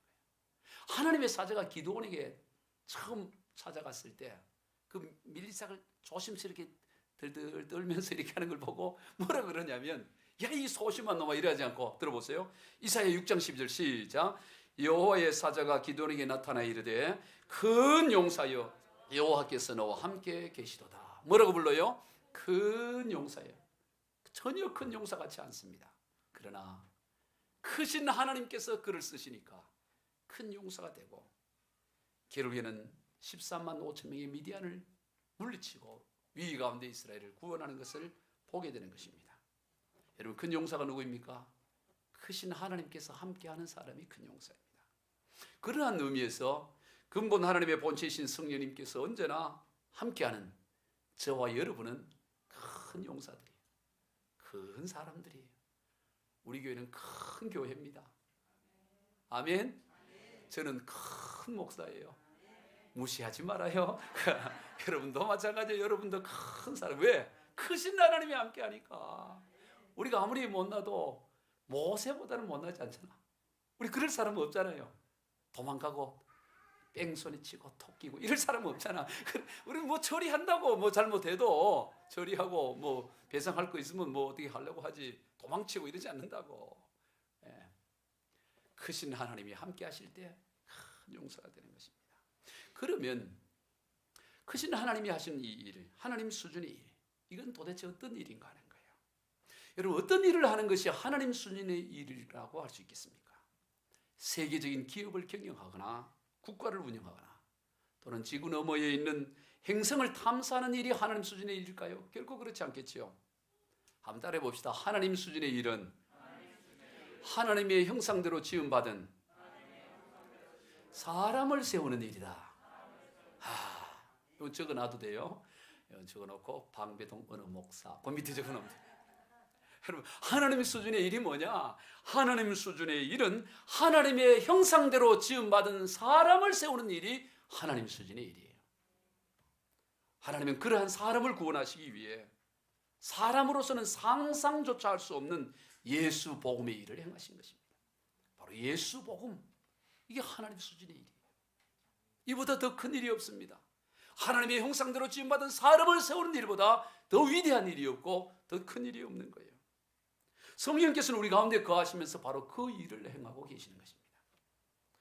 하나님의 사자가 기드온에게 처음 찾아갔을 때 그 밀리삭을 조심스럽게 들들 떨면서 이렇게 하는 걸 보고 뭐라 그러냐면, 야, 이 소심한 놈아, 이러지 않고 들어보세요. 이사야 6장 12절 시작. 여호와의 사자가 기드온에게 나타나 이르되 큰 용사여 여호와께서 너와 함께 계시도다. 뭐라고 불러요? 큰 용사예요. 전혀 큰 용사 같지 않습니다. 그러나 크신 하나님께서 그를 쓰시니까 큰 용사가 되고 결국에는 13만 5천 명의 미디안을 물리치고 위기 가운데 이스라엘을 구원하는 것을 보게 되는 것입니다. 여러분, 큰 용사가 누구입니까? 크신 하나님께서 함께하는 사람이 큰 용사입니다. 그러한 의미에서 근본 하나님의 본체이신 성령님께서 언제나 함께하는 저와 여러분은 큰 용사들이에요. 큰 사람들이에요. 우리 교회는 큰 교회입니다. 아멘. 저는 큰 목사예요. 무시하지 말아요. 여러분도 마찬가지예요. 여러분도 큰 사람. 왜? 크신 하나님이 함께하니까. 우리가 아무리 못나도 모세보다는 못나지 않잖아. 우리 그럴 사람은 없잖아요. 도망가고 뺑소니 치고 토끼고 이럴 사람은 없잖아. 우리 뭐 처리한다고 뭐 잘못해도 처리하고 뭐 배상할 거 있으면 뭐 어떻게 하려고 하지, 도망치고 이러지 않는다고. 크신 하나님이 함께 하실 때 큰 용서가 되는 것입니다. 그러면 크신 하나님이 하신 이 일, 하나님 수준의 일, 이건 도대체 어떤 일인가 하는 거예요. 여러분, 어떤 일을 하는 것이 하나님 수준의 일이라고 할 수 있겠습니까? 세계적인 기업을 경영하거나 국가를 운영하거나 또는 지구 너머에 있는 행성을 탐사하는 일이 하나님 수준의 일일까요? 결코 그렇지 않겠지요. 한번 따라해 봅시다. 하나님 수준의 일은 하나님의 형상대로 지음받은 사람을 세우는 일이다. 이거 적어놔도 돼요. 적어놓고 방배동 어느 목사 그 밑에 적어놓으면 돼요. 여러분, 하나님 수준의 일이 뭐냐? 하나님 수준의 일은 하나님의 형상대로 지음받은 사람을 세우는 일이 하나님 수준의 일이에요. 하나님은 그러한 사람을 구원하시기 위해 사람으로서는 상상조차 할 수 없는 예수 복음의 일을 행하신 것입니다. 바로 예수 복음. 이게 하나님 수준의 일이에요. 이보다 더 큰 일이 없습니다. 하나님의 형상대로 지음받은 사람을 세우는 일보다 더 위대한 일이 없고 더 큰 일이 없는 거예요. 성령께서는 우리 가운데 거하시면서 바로 그 일을 행하고 계시는 것입니다.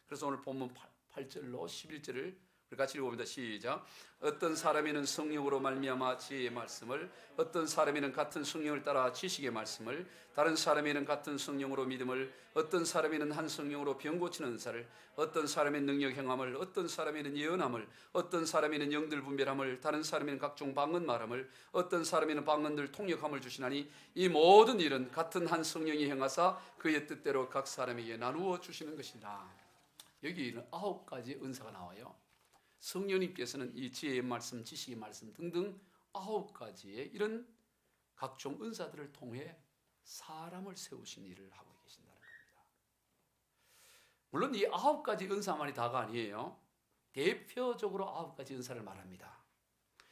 그래서 오늘 본문 8절로 11절을 우리 같이 읽어봅니다. 시작. 어떤 사람에는 성령으로 말미암아 지혜의 말씀을, 어떤 사람에는 같은 성령을 따라 지식의 말씀을, 다른 사람에는 같은 성령으로 믿음을, 어떤 사람에는 한 성령으로 병 고치는 은사를, 어떤 사람에는 능력 행함을, 어떤 사람에는 예언함을, 어떤 사람에는 영들 분별함을, 다른 사람에는 각종 방언 말함을, 어떤 사람에는 방언들 통역함을 주시나니 이 모든 일은 같은 한 성령이 행하사 그의 뜻대로 각 사람에게 나누어 주시는 것이다. 여기는 9가지 은사가 나와요. 성령님께서는 이 지혜의 말씀, 지식의 말씀 등등 9가지의 이런 각종 은사들을 통해 사람을 세우신 일을 하고 계신다는 겁니다. 물론 이 9가지 은사만이 다가 아니에요. 대표적으로 9가지 은사를 말합니다.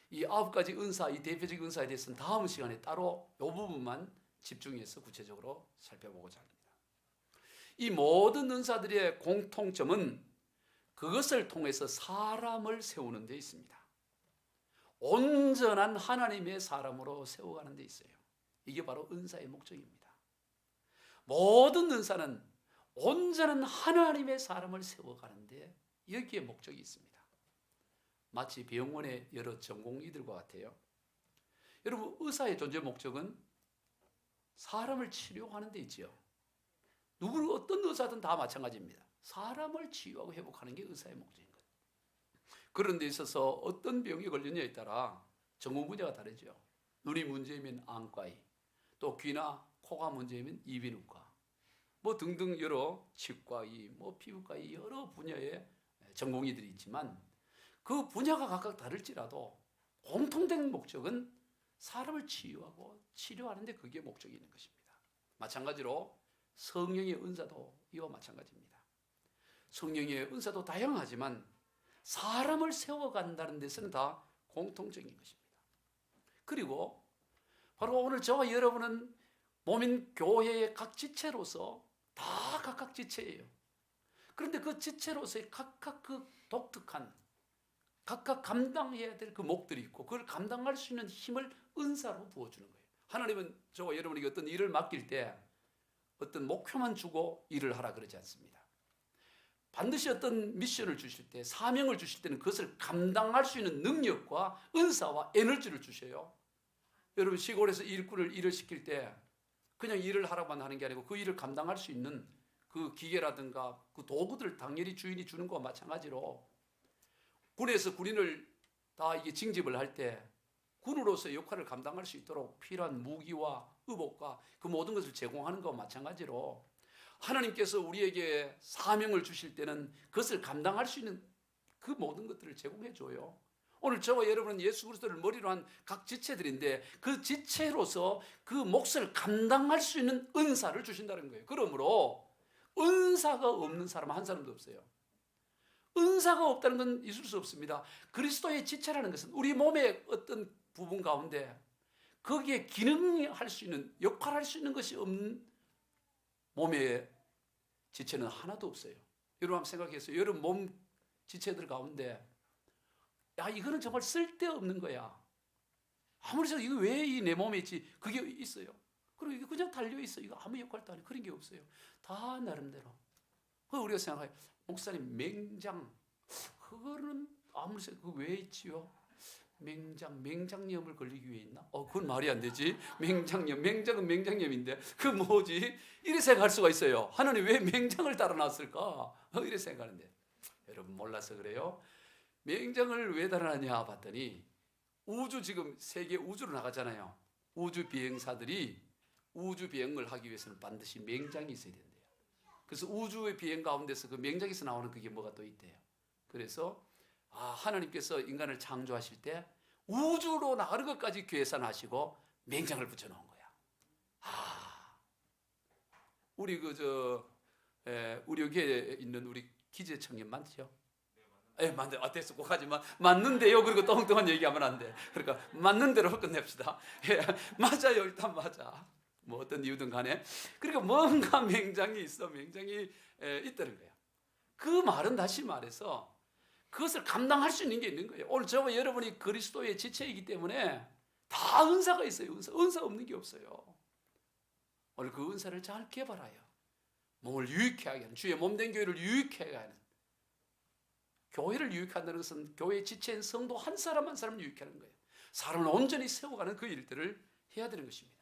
이 9가지 은사, 이 대표적인 은사에 대해서는 다음 시간에 따로 이 부분만 집중해서 구체적으로 살펴보고자 합니다. 이 모든 은사들의 공통점은 그것을 통해서 사람을 세우는 데 있습니다. 온전한 하나님의 사람으로 세워가는 데 있어요. 이게 바로 은사의 목적입니다. 모든 은사는 온전한 하나님의 사람을 세워가는데 여기에 목적이 있습니다. 마치 병원의 여러 전공의들과 같아요. 여러분, 의사의 존재 목적은 사람을 치료하는 데 있죠. 어떤 의사든 다 마찬가지입니다. 사람을 치유하고 회복하는 게 의사의 목적인 거예요. 그런 데 있어서 어떤 병이 걸렸냐에 따라 전공 분야가 다르죠. 눈이 문제이면 안과의, 또 귀나 코가 문제이면 이비인후과, 뭐 등등 여러 치과의, 뭐 피부과의 여러 분야의 전공의들이 있지만 그 분야가 각각 다를지라도 공통된 목적은 사람을 치유하고 치료하는 데 그게 목적이 있는 것입니다. 마찬가지로 성령의 은사도 이와 마찬가지입니다. 성령의 은사도 다양하지만 사람을 세워간다는 데서는 다 공통적인 것입니다. 그리고 바로 오늘 저와 여러분은 몸인 교회의 각 지체로서 다 각각 지체예요. 그런데 그 지체로서의 각각 그 독특한 각각 감당해야 될 그 몫들이 있고 그걸 감당할 수 있는 힘을 은사로 부어주는 거예요. 하나님은 저와 여러분에게 어떤 일을 맡길 때 어떤 목표만 주고 일을 하라 그러지 않습니다. 반드시 어떤 미션을 주실 때, 사명을 주실 때는 그것을 감당할 수 있는 능력과 은사와 에너지를 주셔요. 여러분, 시골에서 일을 시킬 때 그냥 일을 하라고만 하는 게 아니고 그 일을 감당할 수 있는 그 기계라든가 그 도구들을 당연히 주인이 주는 것과 마찬가지로 군에서 군인을 다 이게 징집을 할 때 군으로서 역할을 감당할 수 있도록 필요한 무기와 의복과 그 모든 것을 제공하는 것과 마찬가지로 하나님께서 우리에게 사명을 주실 때는 그것을 감당할 수 있는 그 모든 것들을 제공해 줘요. 오늘 저와 여러분은 예수 그리스도를 머리로 한 각 지체들인데 그 지체로서 그 몫을 감당할 수 있는 은사를 주신다는 거예요. 그러므로 은사가 없는 사람 한 사람도 없어요. 은사가 없다는 건 있을 수 없습니다. 그리스도의 지체라는 것은 우리 몸의 어떤 부분 가운데 거기에 기능할 수 있는, 역할할 수 있는 것이 없는 몸의 지체는 하나도 없어요. 여러분 한번 생각해서 여러분 몸 지체들 가운데 야 이거는 정말 쓸데없는 거야. 아무리 생각해도 이거 왜 이 내 몸에 있지? 그게 있어요. 그리고 이게 그냥 달려있어. 이거 아무 역할도 안 해. 그런 게 없어요. 다 나름대로. 우리가 생각해요. 목사님 맹장 그거는 아무리 생각해도 왜 있지요? 맹장염을 걸리기 위해 있나? 그건 말이 안 되지. 맹장염, 맹장은 맹장염인데 그 뭐지? 이래 생각할 수가 있어요. 하나님 왜 맹장을 따라 놨을까? 이래 생각하는데 여러분 몰라서 그래요. 맹장을 왜 달아나냐 봤더니 우주 지금 세계 우주로 나가잖아요. 우주 비행사들이 우주 비행을 하기 위해서는 반드시 맹장이 있어야 된대요. 그래서 우주의 비행 가운데서 그 맹장에서 나오는 그게 뭐가 또 있대요. 그래서 하나님께서 인간을 창조하실 때 우주로 나가는 것까지 계산하시고 맹장을 붙여놓은 거야. 우리 우리 여기에 있는 우리 기재 청년 많죠? 맞네. 됐어. 꼭 하지 마. 맞는데요. 그리고 또 엉뚱한 얘기하면 안 돼. 그러니까 맞는 대로 끝냅시다. 맞아요. 일단 맞아. 뭐 어떤 이유든 간에. 그러니까 뭔가 맹장이 있어. 맹장이 있다는 거야. 그 말은 다시 말해서 그것을 감당할 수 있는 게 있는 거예요. 오늘 저와 여러분이 그리스도의 지체이기 때문에 다 은사가 있어요. 은사 없는 게 없어요. 오늘 그 은사를 잘 개발하여 몸을 유익하게 하는, 주의 몸된 교회를 유익하게 하는, 교회를 유익한다는 것은 교회의 지체인 성도 한 사람 한 사람을 유익하는 거예요. 사람을 온전히 세워가는 그 일들을 해야 되는 것입니다.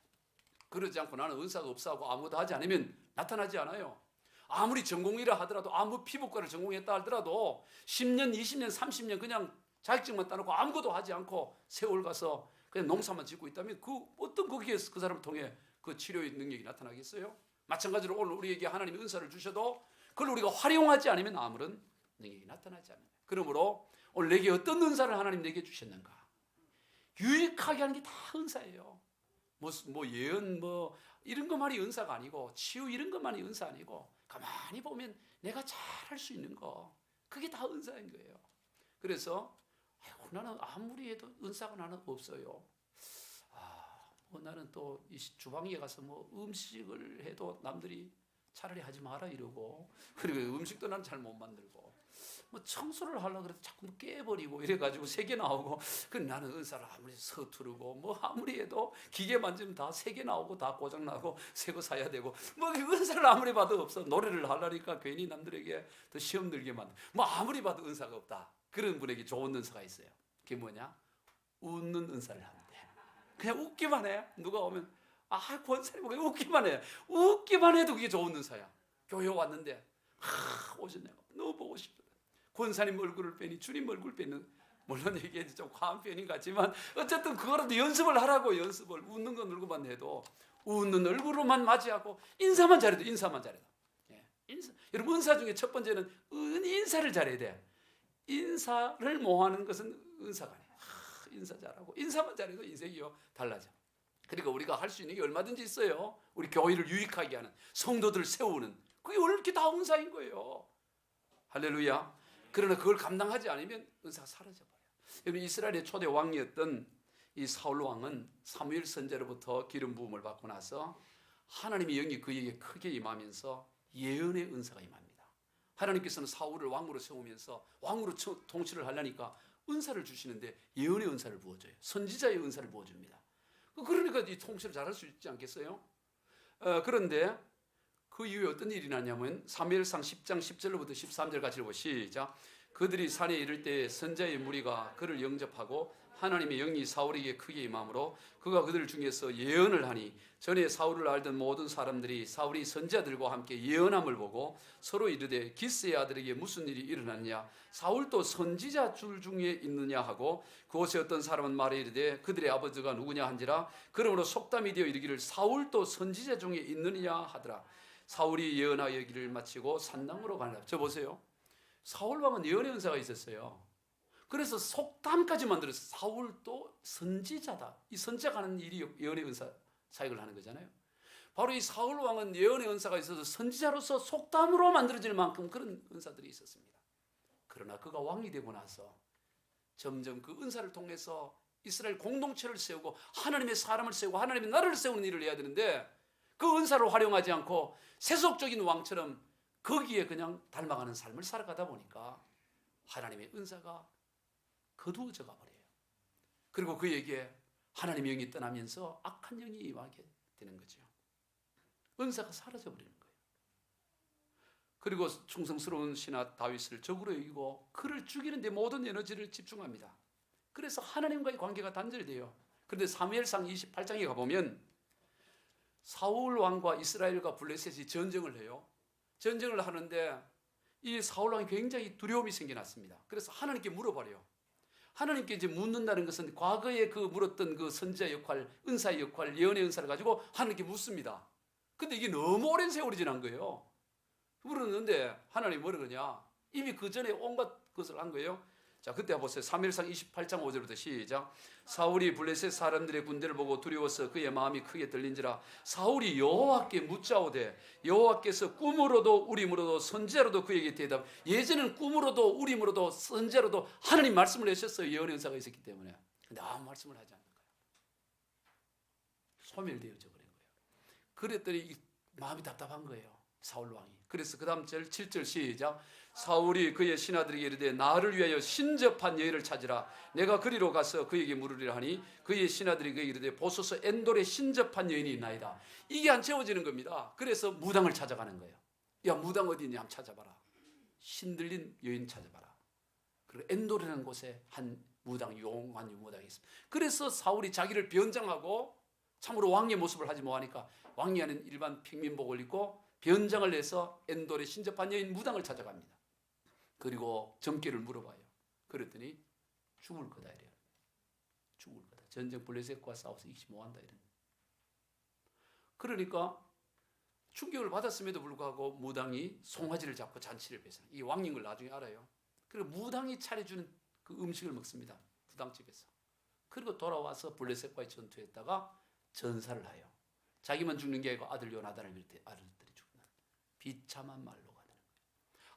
그러지 않고 나는 은사가 없어하고 아무것도 하지 않으면 나타나지 않아요. 아무리 전공이라 하더라도, 아무 피부과를 전공했다 하더라도 10년, 20년, 30년 그냥 자격증만 따놓고 아무것도 하지 않고 세월 가서 그냥 농사만 짓고 있다면 그 어떤 거기에서 그 사람을 통해 그 치료의 능력이 나타나겠어요? 마찬가지로 오늘 우리에게 하나님의 은사를 주셔도 그걸 우리가 활용하지 않으면 아무런 능력이 나타나지 않는다. 그러므로 오늘 내게 어떤 은사를 하나님 내게 주셨는가? 유익하게 하는 게 다 은사예요. 뭐 예언 이런 것만이 은사가 아니고, 치유 이런 것만이 은사 아니고, 가만히 보면 내가 잘할 수 있는 거, 그게 다 은사인 거예요. 그래서 나는 아무리 해도 은사가 나는 없어요. 나는 또 이 주방에 가서 음식을 해도 남들이 차라리 하지 마라 이러고, 그리고 음식도 난 잘 못 만들고, 청소를 하려고 그래도 자꾸 깨버리고 이래가지고 세게 나오고, 나는 은사를 아무리 서투르고 아무리 해도 기계 만지면 다 세게 나오고 다 고장 나고 새 거 사야 되고, 은사를 아무리 봐도 없어. 노래를 하려니까 괜히 남들에게 더 시험 들게 만들. 아무리 봐도 은사가 없다. 그런 분에게 좋은 은사가 있어요. 그게 뭐냐? 웃는 은사를 합니다. 그냥 웃기만 해. 누가 오면 권사님 왜 웃기만 해. 웃기만 해도 그게 좋은 은사야. 교회 왔는데 오셨네요. 너무 보고 싶다. 권사님 얼굴을 빼니 주님 얼굴 빼는, 물론 이게 좀 과한 표현인 것 같지만 어쨌든 그거라도 연습을 하라고. 연습을. 웃는 건 얼굴만 해도 웃는 얼굴로만 맞이하고 인사만 잘해도 인사. 여러분 은사 중에 첫 번째는 인사를 잘해야 돼. 인사를 모하는 것은 은사가 아니에요. 인사 잘하고 인사만 잘해도 인생이요 달라져. 그러니까 우리가 할 수 있는 게 얼마든지 있어요. 우리 교회를 유익하게 하는, 성도들을 세우는, 그게 이렇게 다 은사인 거예요. 할렐루야. 그러나 그걸 감당하지 않으면 은사가 사라져버려요. 여러분 이스라엘의 초대 왕이었던 이 사울 왕은 사무엘 선지자로부터 기름 부음을 받고 나서 하나님의 영이 그에게 크게 임하면서 예언의 은사가 임합니다. 하나님께서는 사울을 왕으로 세우면서 왕으로 통치를 하려니까 은사를 주시는데 예언의 은사를 부어줘요. 선지자의 은사를 부어줍니다. 그러니까 이 통치를 잘할 수 있지 않겠어요? 그런데 그 이후에 어떤 일이 나냐면 사무엘상 10장 10절로부터 13절 같이 읽어 시작. 그들이 산에 이를 때 선지자의 무리가 그를 영접하고 하나님의 영이 사울에게 크게 임함으로 그가 그들 중에서 예언을 하니 전에 사울을 알던 모든 사람들이 사울이 선지자들과 함께 예언함을 보고 서로 이르되 기스의 아들에게 무슨 일이 일어났냐, 사울도 선지자 줄 중에 있느냐 하고 그곳에 어떤 사람은 말해 이르되 그들의 아버지가 누구냐 한지라. 그러므로 속담이 되어 이르기를 사울도 선지자 중에 있느냐 하더라. 사울이 예언하여 일을 마치고 산당으로 가니라. 저 보세요. 사울 왕은 예언의 은사가 있었어요. 그래서 속담까지 만들어서 사울도 선지자다. 이 선지자가 하는 일이 예언의 은사 사역을 하는 거잖아요. 바로 이 사울 왕은 예언의 은사가 있어서 선지자로서 속담으로 만들어질 만큼 그런 은사들이 있었습니다. 그러나 그가 왕이 되고 나서 점점 그 은사를 통해서 이스라엘 공동체를 세우고 하나님의 사람을 세우고 하나님의 나라를 세우는 일을 해야 되는데 그 은사를 활용하지 않고 세속적인 왕처럼 거기에 그냥 닮아가는 삶을 살아가다 보니까 하나님의 은사가 거두어져 가버려요. 그리고 그에게 하나님의 영이 떠나면서 악한 영이 임하게 되는 거죠. 은사가 사라져버리는 거예요. 그리고 충성스러운 신하 다윗을 적으로 여기고 그를 죽이는 데 모든 에너지를 집중합니다. 그래서 하나님과의 관계가 단절돼요. 그런데 사무엘상 28장에 가보면 사울 왕과 이스라엘과 블레셋이 전쟁을 해요. 전쟁을 하는데 이 사울 왕이 굉장히 두려움이 생겨났습니다. 그래서 하나님께 물어봐요. 하나님께 이제 묻는다는 것은 과거에 그 물었던 그 선지자 역할, 은사의 역할, 예언의 은사를 가지고 하나님께 묻습니다. 근데 이게 너무 오랜 세월이 지난 거예요. 물었는데 하나님이 뭐라 그러냐? 이미 그 전에 온갖 것을 한 거예요. 자, 그때 보세요. 사무엘상 28장 5절부터 시작. 사울이 블레셋 사람들의 군대를 보고 두려워서 그의 마음이 크게 들린지라. 사울이 여호와께 묻자오되 여호와께서 꿈으로도 우림으로도 선지자로도 그에게 대답. 예전에는 꿈으로도 우림으로도 선지자로도 하나님 말씀을 하셨어요. 예언의 은사가 있었기 때문에. 근데 아무 말씀을 하지 않는 거예요. 소멸되어져 버린 거예요. 그랬더니 마음이 답답한 거예요. 사울 왕이. 그래서 그 다음 절 7절 시작. 사울이 그의 신하들에게 이르되 나를 위하여 신접한 여인을 찾으라. 내가 그리로 가서 그에게 물으리라 하니 그의 신하들이 그에게 이르되 보소서 엔돌에 신접한 여인이 있나이다. 이게 안 채워지는 겁니다. 그래서 무당을 찾아가는 거예요. 야, 무당 어디 있냐 한번 찾아봐라. 신들린 여인 찾아봐라. 그리고 엔돌이라는 곳에 한 무당, 용한 무당이 있습니다. 그래서 사울이 자기를 변장하고 참으로 왕의 모습을 하지 뭐하니까 왕이 하는 일반 평민복을 입고 변장을 해서 엔돌에 신접한 여인 무당을 찾아갑니다. 그리고 점괘를 물어봐요. 그랬더니 죽을 거다 이래요. 죽을 거다. 전쟁 블레셋과 싸워서 이기지 못한다 이런. 그러니까 충격을 받았음에도 불구하고 무당이 송아지를 잡고 잔치를 베서 이 왕인 걸 나중에 알아요. 그리고 무당이 차려주는 그 음식을 먹습니다. 무당집에서. 그리고 돌아와서 블레셋과의 전투했다가 전사를 해요. 자기만 죽는 게 아니고 아들 요나단을 비롯해 아들들이 죽는 비참한 말로 가는 거예요.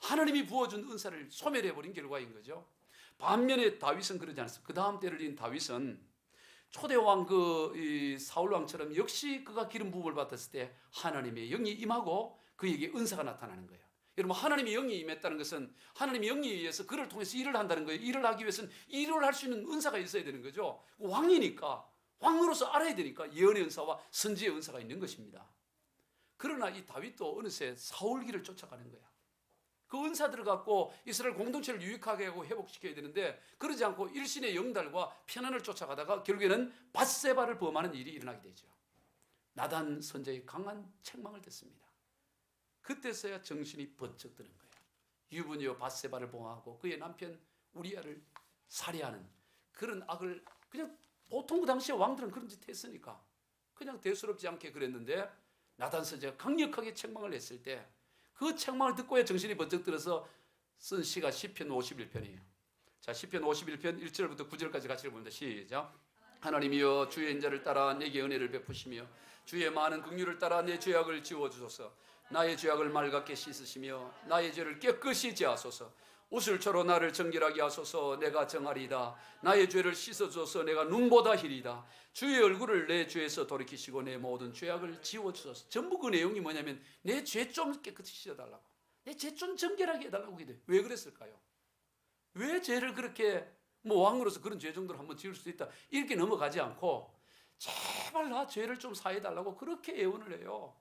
하나님이 부어준 은사를 소멸해버린 결과인 거죠. 반면에 다윗은 그러지 않았어요. 그 다음 때를 이은 다윗은 초대왕 이 사울왕처럼 역시 그가 기름 부음을 받았을 때 하나님의 영이 임하고 그에게 은사가 나타나는 거예요. 여러분, 하나님의 영이 임했다는 것은 하나님의 영에 의해서 그를 통해서 일을 한다는 거예요. 일을 하기 위해서는 일을 할 수 있는 은사가 있어야 되는 거죠. 왕이니까, 왕으로서 알아야 되니까 예언의 은사와 선지의 은사가 있는 것입니다. 그러나 이 다윗도 어느새 사울기를 쫓아가는 거야. 그 은사들을 갖고 이스라엘 공동체를 유익하게 하고 회복시켜야 되는데 그러지 않고 일신의 영달과 편안을 쫓아가다가 결국에는 밧세바를 범하는 일이 일어나게 되죠. 나단 선지자의 강한 책망을 듣습니다. 그때서야 정신이 번쩍 드는 거예요. 유부녀 밧세바를 범하고 그의 남편 우리아를 살해하는 그런 악을 그냥 보통 그 당시에 왕들은 그런 짓 했으니까 그냥 대수롭지 않게 그랬는데 나단 선지자가 강력하게 책망을 했을 때 그 책망을 듣고야 정신이 번쩍 들어서 쓴 시가 시편 51편이에요. 자, 시편 51편 1절부터 9절까지 같이 읽어봅니다. 시작. 하나님이여 주의 인자를 따라 내게 은혜를 베푸시며 주의 많은 긍휼을 따라 내 죄악을 지워주소서. 나의 죄악을 맑게 씻으시며 나의 죄를 깨끗이 제하소서. 우슬초로 나를 정결하게 하소서. 내가 정하리이다. 나의 죄를 씻어주소서. 내가 눈보다 희리다. 주의 얼굴을 내 죄에서 돌이키시고 내 모든 죄악을 지워주소서. 전부 그 내용이 뭐냐면 내 죄 좀 깨끗이 씻어달라고, 내 죄 좀 정결하게 해달라고 기도해요. 왜 그랬을까요? 왜 죄를 그렇게 왕으로서 그런 죄 정도를 한번 지을 수 있다 이렇게 넘어가지 않고 제발 나 죄를 좀 사해달라고 그렇게 예언을 해요.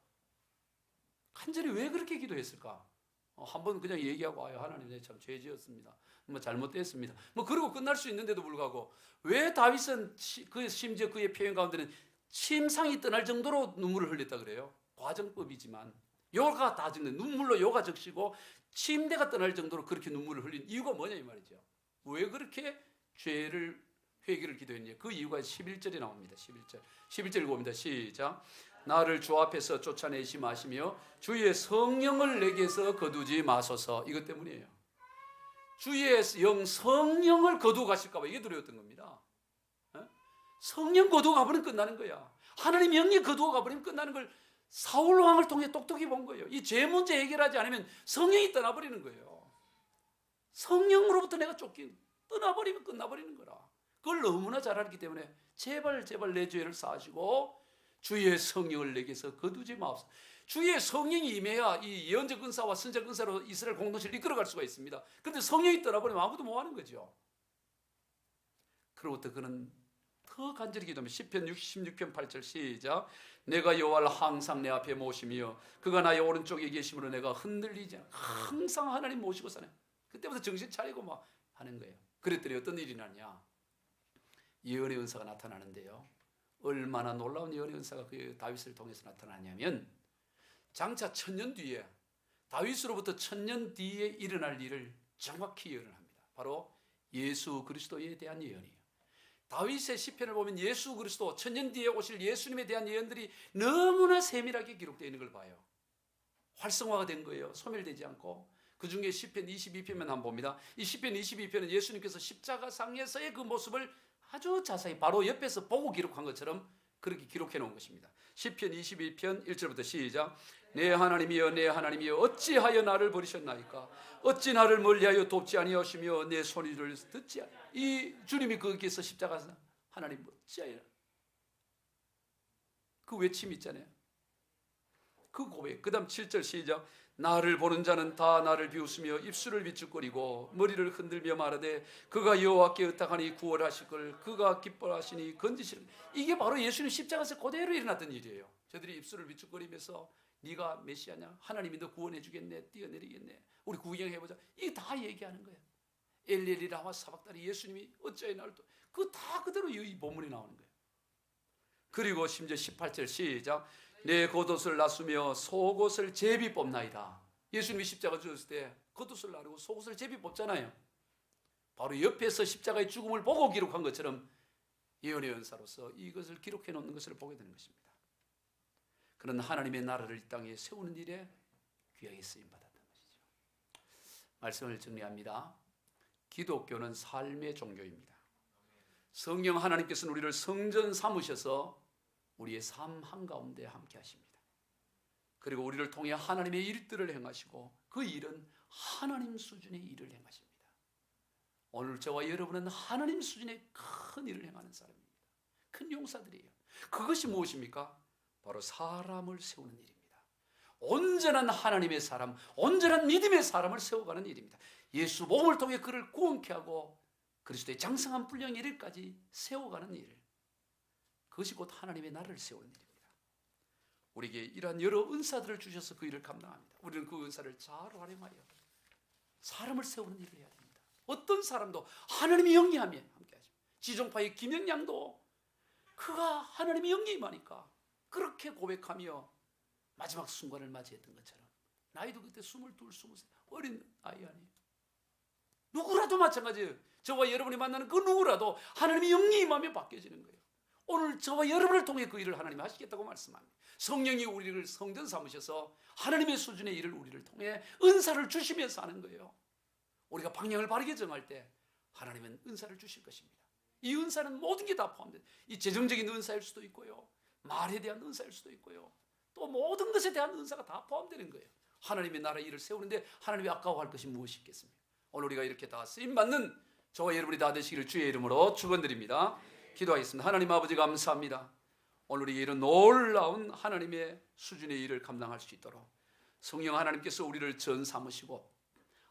간절히 왜 그렇게 기도했을까? 한번 그냥 얘기하고 와요. 하나님, 내 참 죄 지었습니다. 잘못됐습니다. 그러고 끝날 수 있는데도 불구하고 왜 다윗은 심지어 그의 표현 가운데는 침상이 떠날 정도로 눈물을 흘렸다 그래요? 과정법이지만 요가 다 적는 눈물로 요가 적시고 침대가 떠날 정도로 그렇게 눈물을 흘린 이유가 뭐냐 이 말이죠. 왜 그렇게 죄를 회개를 기도했냐? 그 이유가 11절에 나옵니다. 11절 읽어봅니다. 시작. 나를 주 앞에서 쫓아내지 마시며 주의 성령을 내게서 거두지 마소서. 이것 때문이에요. 주의 영 성령을 거두어 가실까 봐 이게 두려웠던 겁니다. 성령 거두어 가버리면 끝나는 거야. 하나님 영이 거두어 가버리면 끝나는 걸 사울 왕을 통해 똑똑히 본 거예요. 이 죄 문제 해결하지 않으면 성령이 떠나버리는 거예요. 성령으로부터 내가 떠나버리면 끝나버리는 거라. 그걸 너무나 잘 알기 때문에 제발 내 죄를 사하시고 주의 성령을 내게서 거두지 마옵소서. 주의 성령이 임해야 이 예언적 은사와 선지적 은사로 이스라엘 공동체를 이끌어갈 수가 있습니다. 그런데 성령이 떠나버리면 아무도 못하는 거죠. 그로부터 그는 더 간절히 기도합니다. 시편 66편 8절 시작. 내가 여호와를 항상 내 앞에 모시며 그가 나의 오른쪽에 계심으로 내가 흔들리지 않아. 항상 하나님 모시고 사네. 그때부터 정신 차리고 막 하는 거예요. 그랬더니 어떤 일이 나냐? 예언의 은사가 나타나는데요. 얼마나 놀라운 예언의 은사가 그 다윗을 통해서 나타나냐면 장차 1000년 뒤에 다윗으로부터 1000년 뒤에 일어날 일을 정확히 예언을 합니다. 바로 예수 그리스도에 대한 예언이에요. 다윗의 시편을 보면 예수 그리스도 1000년 뒤에 오실 예수님에 대한 예언들이 너무나 세밀하게 기록되어 있는 걸 봐요. 활성화가 된 거예요. 소멸되지 않고. 그 중에 시편 22편만 한번 봅니다. 이 시편 22편은 예수님께서 십자가상에서의 그 모습을 아주 자세히 바로 옆에서 보고 기록한 것처럼 그렇게 기록해 놓은 것입니다. 시편 22편 1절부터 시작. 내 하나님이여 내 하나님이여 어찌하여 나를 버리셨나이까? 어찌 나를 멀리하여 돕지 아니하시며 내 소리를 듣지 아니하시며. 이 주님이 거기에서 십자가에서 하나님 어찌하여, 그 외침 있잖아요. 그 고백. 그 다음 7절 시작. 나를 보는 자는 다 나를 비웃으며 입술을 비축거리고 머리를 흔들며 말하되 그가 여호와께 의탁하니 구원하실 걸 그가 기뻐하시니 건지시는. 이게 바로 예수님 십자가에서 그대로 일어났던 일이에요. 저들이 입술을 비축거리면서 네가 메시아냐? 하나님이 너 구원해 주겠네. 뛰어내리겠네. 우리 구경해보자. 이게 다 얘기하는 거예요. 엘리엘리 라마 사박다니, 예수님이 어찌하여 나를 또, 그거 다 그대로 이 본문이 나오는 거예요. 그리고 심지어 18절 시작. 내 겉옷을 나수며 속옷을 제비 뽑나이다. 예수님이 십자가 죽었을 때 겉옷을 나르고 속옷을 제비 뽑잖아요. 바로 옆에서 십자가의 죽음을 보고 기록한 것처럼 예언의 연사로서 이것을 기록해 놓는 것을 보게 되는 것입니다. 그런 하나님의 나라를 이 땅에 세우는 일에 귀하게 쓰임받았던 것이죠. 말씀을 정리합니다. 기독교는 삶의 종교입니다. 성령 하나님께서는 우리를 성전 삼으셔서 우리의 삶 한가운데 함께 하십니다. 그리고 우리를 통해 하나님의 일들을 행하시고 그 일은 하나님 수준의 일을 행하십니다. 오늘 저와 여러분은 하나님 수준의 큰 일을 행하는 사람입니다. 큰 용사들이에요. 그것이 무엇입니까? 바로 사람을 세우는 일입니다. 온전한 하나님의 사람, 온전한 믿음의 사람을 세워가는 일입니다. 예수 복음을 통해 그를 구원케 하고 그리스도의 장성한 분량 일까지 세워가는 일. 그것이 곧 하나님의 나라를 세우는 일입니다. 우리에게 이러한 여러 은사들을 주셔서 그 일을 감당합니다. 우리는 그 은사를 잘 활용하여 사람을 세우는 일을 해야 됩니다. 어떤 사람도 하나님이 영리하며 함께 하십니다. 지종파의 김영양도 그가 하나님이 영리하니까 그렇게 고백하며 마지막 순간을 맞이했던 것처럼, 나이도 그때 22, 23 어린 아이 아니에요. 누구라도 마찬가지예요. 저와 여러분이 만나는 그 누구라도 하나님이 영리히 임하며 바뀌어지는 거예요. 오늘 저와 여러분을 통해 그 일을 하나님이 하시겠다고 말씀합니다. 성령이 우리를 성전 삼으셔서 하나님의 수준의 일을 우리를 통해 은사를 주시면서 하는 거예요. 우리가 방향을 바르게 정할 때 하나님은 은사를 주실 것입니다. 이 은사는 모든 게 다 포함돼요. 이 재정적인 은사일 수도 있고요, 말에 대한 은사일 수도 있고요, 또 모든 것에 대한 은사가 다 포함되는 거예요. 하나님의 나라 일을 세우는데 하나님이 아까워할 것이 무엇이 있겠습니까? 오늘 우리가 이렇게 다 쓰임받는 저와 여러분이 다 되시기를 주의 이름으로 축원드립니다. 기도하겠습니다. 하나님 아버지 감사합니다. 오늘 우리에게 이런 놀라운 하나님의 수준의 일을 감당할 수 있도록 성령 하나님께서 우리를 전 삼으시고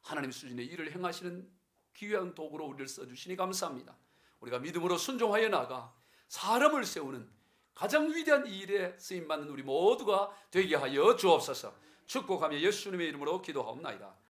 하나님 수준의 일을 행하시는 귀한 도구로 우리를 써주시니 감사합니다. 우리가 믿음으로 순종하여 나가 사람을 세우는 가장 위대한 이 일에 쓰임받는 우리 모두가 되게 하여 주옵소서. 축복하며 예수님의 이름으로 기도하옵나이다.